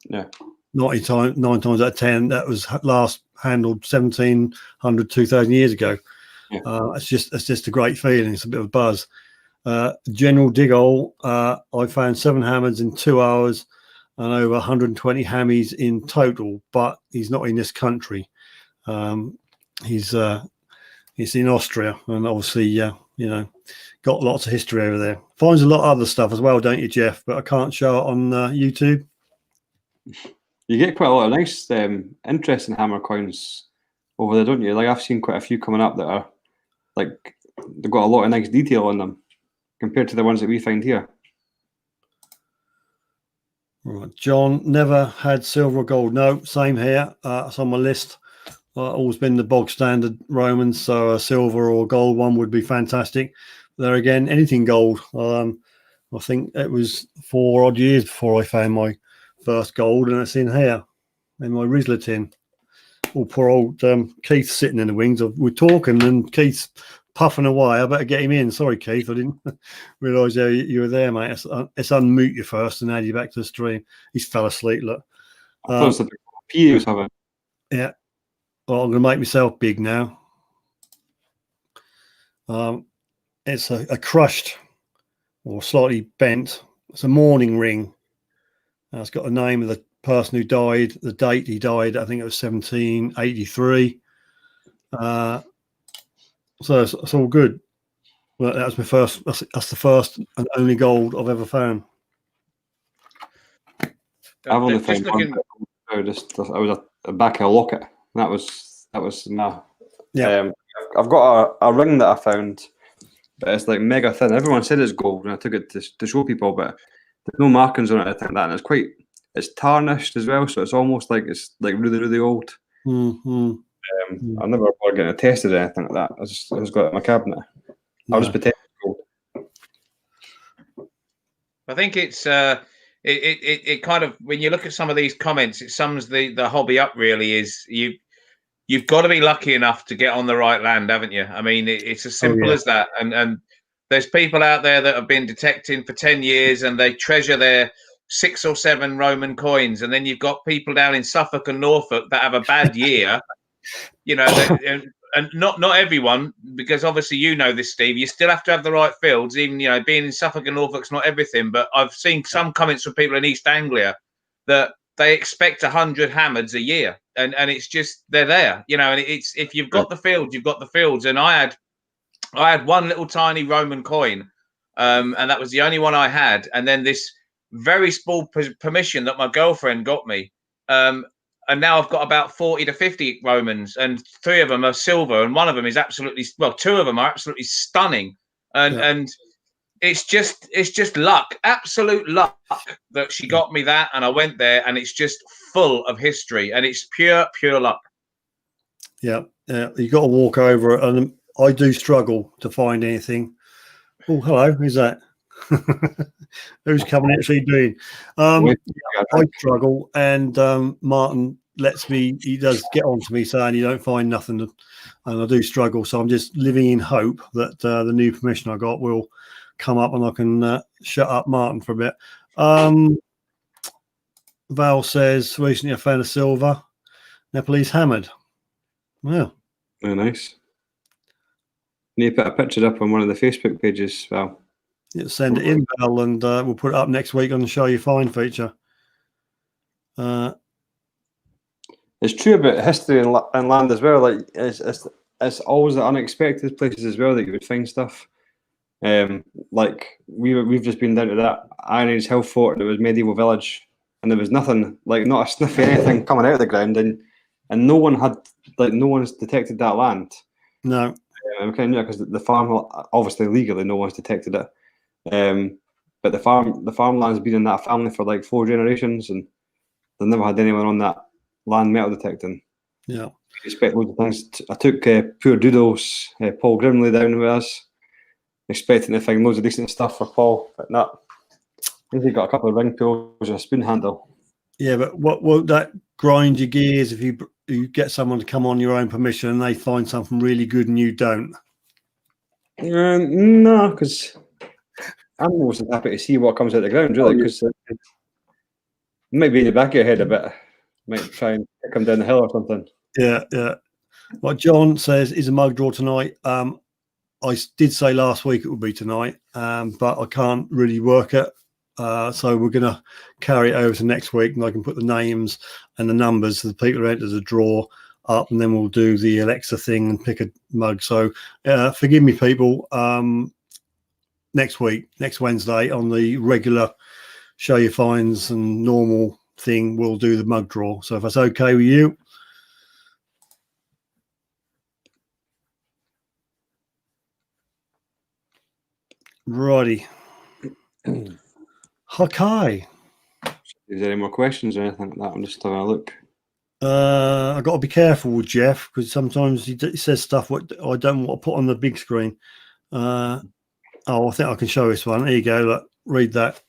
Yeah. 9 times out of 10, that was last handled 1,700, 2,000 years ago. Yeah. It's just a great feeling. It's a bit of a buzz. General Diggle, I found 7 hammers in 2 hours and over 120 hammies in total, but he's not in this country. He's in Austria, and obviously, got lots of history over there. Finds a lot of other stuff as well, don't you, Jeff? But I can't show it on YouTube. You get quite a lot of nice, interesting hammer coins over there, don't you? Like I've seen quite a few coming up that are like they've got a lot of nice detail on them compared to the ones that we find here. Right, John, never had silver or gold. No, same here. It's on my list. Always been the bog standard Romans, so a silver or gold one would be fantastic. There again, anything gold. I think it was 4 odd years before I found my first gold, and it's in here in my Rizzler tin. Oh, poor old Keith sitting in the wings. We're talking, and Keith's puffing away. I better get him in. Sorry, Keith, I didn't realise you were there, mate. Let's unmute you first and add you back to the stream. He's fell asleep. Look, I thought it was the P he was having. Yeah. Well, I'm going to make myself big now. It's a crushed or slightly bent. It's a mourning ring. It's got the name of the person who died, the date he died. I think it was 1783. So it's all good. Well, that was my first. That's the first and only gold I've ever found. I've only found one. I was back of a locket. That was my. Yeah. I've got a ring that I found, but it's like mega thin. Everyone said it's gold, and I took it to show people, but there's no markings on it. I think that, and it's tarnished as well, so it's almost like it's like really, really old. Mm-hmm. I've never bothered getting it tested or anything like that. I just got it in my cabinet. I'll just pretend it's gold. I think it's it kind of, when you look at some of these comments, it sums the hobby up. Really, is you've got to be lucky enough to get on the right land, haven't you? I mean, it's as simple as that. And there's people out there that have been detecting for 10 years and they treasure their 6 or 7 Roman coins, and then you've got people down in Suffolk and Norfolk that have a bad year. And not everyone, because obviously you know this, Steve. You still have to have the right fields. Even being in Suffolk and Norfolk's not everything. But I've seen some comments from people in East Anglia that they expect 100 hammers a year, and it's just they're there. And it's, if you've got the fields, you've got the fields. And I had one little tiny Roman coin, and that was the only one I had. And then this very small permission that my girlfriend got me. And now I've got about 40 to 50 Romans, and 3 of them are silver, and one of them is 2 of them are absolutely stunning. And it's just luck, absolute luck that she got me that, and I went there, and it's just full of history, and it's pure luck. Yeah, you got to walk over it, and I do struggle to find anything. Oh, hello, who's that? Who's coming actually doing? I struggle, and Martin he does get on to me saying you don't find nothing, and I do struggle. So I'm just living in hope that the new permission I got will come up and I can shut up Martin for a bit. Val says recently I found a silver Nepalese hammered. Wow, very nice. You need to put a picture up on one of the Facebook pages, Val. Yeah, send it in, Val, and we'll put it up next week on the Show You Find feature. It's true about history and land as well. Like it's always the unexpected places as well that you would find stuff. Like we've just been down to that Iron Age Hill Fort. It was medieval village, and there was nothing, like not a sniff of anything coming out of the ground, and no one's detected that land. No. I'm kind of because the farm, obviously legally, no one's detected it. But the farmland's been in that family for like 4 generations, and they've never had anyone on that land metal detecting. Yeah. I expect loads of things. I took poor Doodles, Paul Grimley down with us, expecting to find loads of decent stuff for Paul, but not. I think he got a couple of ring pulls and a spoon handle. Yeah, but what won't that grind your gears if you get someone to come on your own permission and they find something really good and you don't? No, because I'm always happy to see what comes out of the ground, really, because it might be in the back of your head a bit. Might try and kick him down the hill or something. Yeah, yeah. What John says is a mug draw tonight. I did say last week it would be tonight, but I can't really work it. So we're going to carry it over to next week, and I can put the names and the numbers of the people who entered the draw up, and then we'll do the Alexa thing and pick a mug. So forgive me, people. Next week, next Wednesday, on the regular show your finds and normal thing, we'll do the mug draw. So if that's okay with you. Righty. Okay. Is there any more questions or anything like that? I'm just having a look. I got to be careful with Jeff because sometimes he says stuff what I don't want to put on the big screen. I think I can show this one. There you go. Look, read that.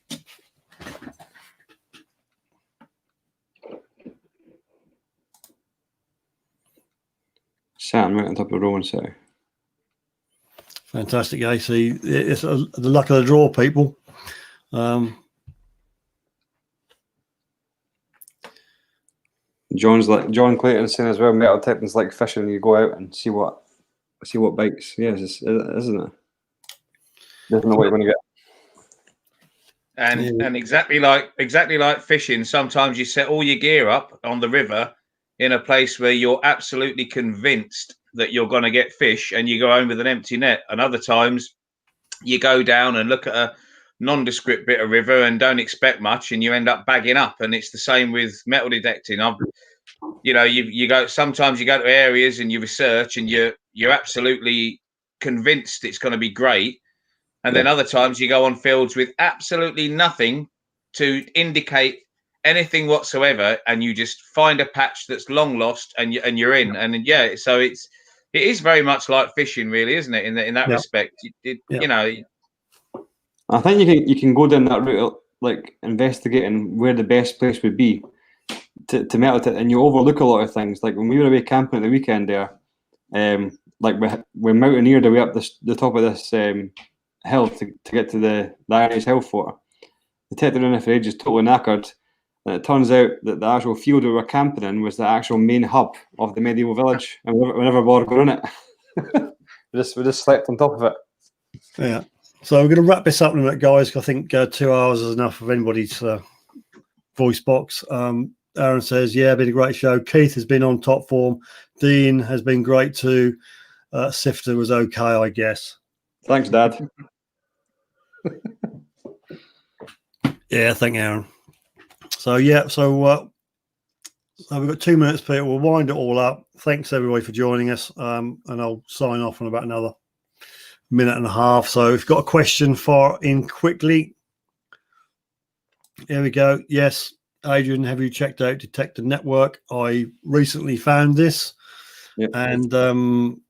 Saturn right on top of the Roman city. Fantastic, AC. It's the luck of the draw, people. John Clayton saying as well, metal detecting's like fishing. You go out and see what bites. Yeah, isn't it? Doesn't know what you're going to get. And exactly like fishing, sometimes you set all your gear up on the river in a place where you're absolutely convinced that you're going to get fish, and you go home with an empty net. And other times you go down and look at a nondescript bit of river and don't expect much, and you end up bagging up. And it's the same with metal detecting. You go, sometimes you go to areas and you research and you're absolutely convinced it's going to be great. And then other times you go on fields with absolutely nothing to indicate anything whatsoever, and you just find a patch that's long lost, and you're in. And so it is very much like fishing, really, isn't it? In that respect, you know. I think you can go down that route, like investigating where the best place would be to metal detect, and you overlook a lot of things. Like when we were away camping at the weekend there, like we mountaineered our way up the top of this hill to get to the Ironies Hill Fort. Detected in it for ages, totally knackered. And it turns out that the actual field we were camping in was the actual main hub of the medieval village, and we never bothered going in it. we just slept on top of it. Yeah. So we're going to wrap this up in a minute, guys. I think 2 hours is enough of anybody's voice box. Aaron says, yeah, been a great show. Keith has been on top form. Dean has been great too. Sifter was okay, I guess. Thanks, Dad. Yeah, thank you, Aaron. So we've got 2 minutes, Peter. We'll wind it all up. Thanks everybody for joining us. And I'll sign off in about another minute and a half. So if you've got a question, fire in quickly. Here we go. Yes, Adrian, have you checked out Detector Network? I recently found this. Yep. And I'm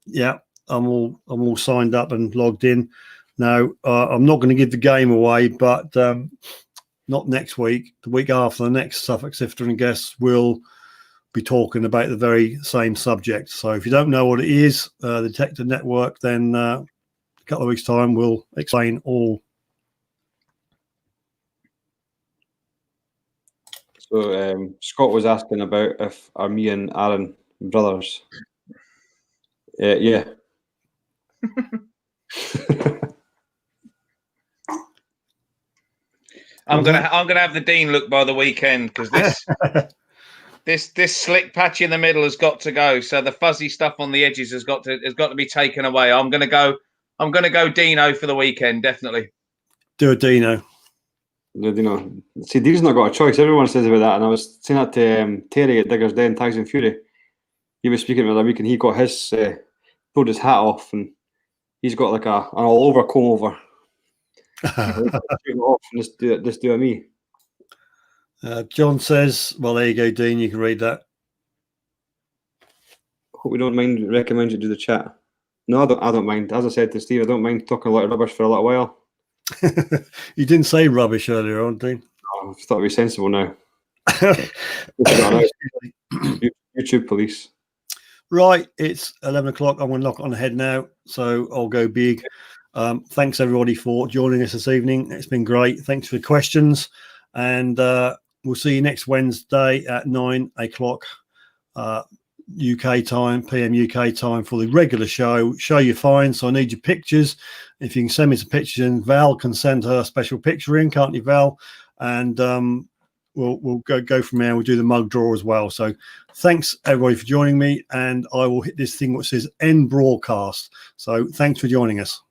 all signed up and logged in. Now, I'm not going to give the game away, but not next week. The week after, the next Suffolk Sifter and guests will be talking about the very same subject. So if you don't know what it is, the Detector Network, then a couple of weeks' time, we'll explain all. So Scott was asking about if are me and Aaron brothers. Yeah. I'm gonna have the Dean look by the weekend, because this slick patch in the middle has got to go. So the fuzzy stuff on the edges has got to be taken away. I'm gonna go Dino for the weekend, definitely. Do a Dino. See, Dean's not got a choice. Everyone says about that, and I was saying that to Terry at Diggers Den, Tags and Fury. He was speaking about that week, and he got his pulled his hat off, and he's got like an all over comb over. Shoot it off and just do it me. John says, well, there you go, Dean. You can read that. Hope we don't mind. Recommend you do the chat. No, I don't mind. As I said to Steve, I don't mind talking a lot of rubbish for a little while. You didn't say rubbish earlier on, Dean. I thought it'd be sensible now. YouTube police. Right, it's 11 o'clock. I'm going to knock on the head now, so I'll go big. Thanks, everybody, for joining us this evening. It's been great. Thanks for the questions. And we'll see you next Wednesday at 9 o'clock UK time, PM UK time, for the regular show you find. So I need your pictures. If you can send me some pictures, and Val can send her a special picture in, can't you, Val? And we'll go from there. We'll do the mug draw as well. So thanks, everybody, for joining me. And I will hit this thing which says end broadcast. So thanks for joining us.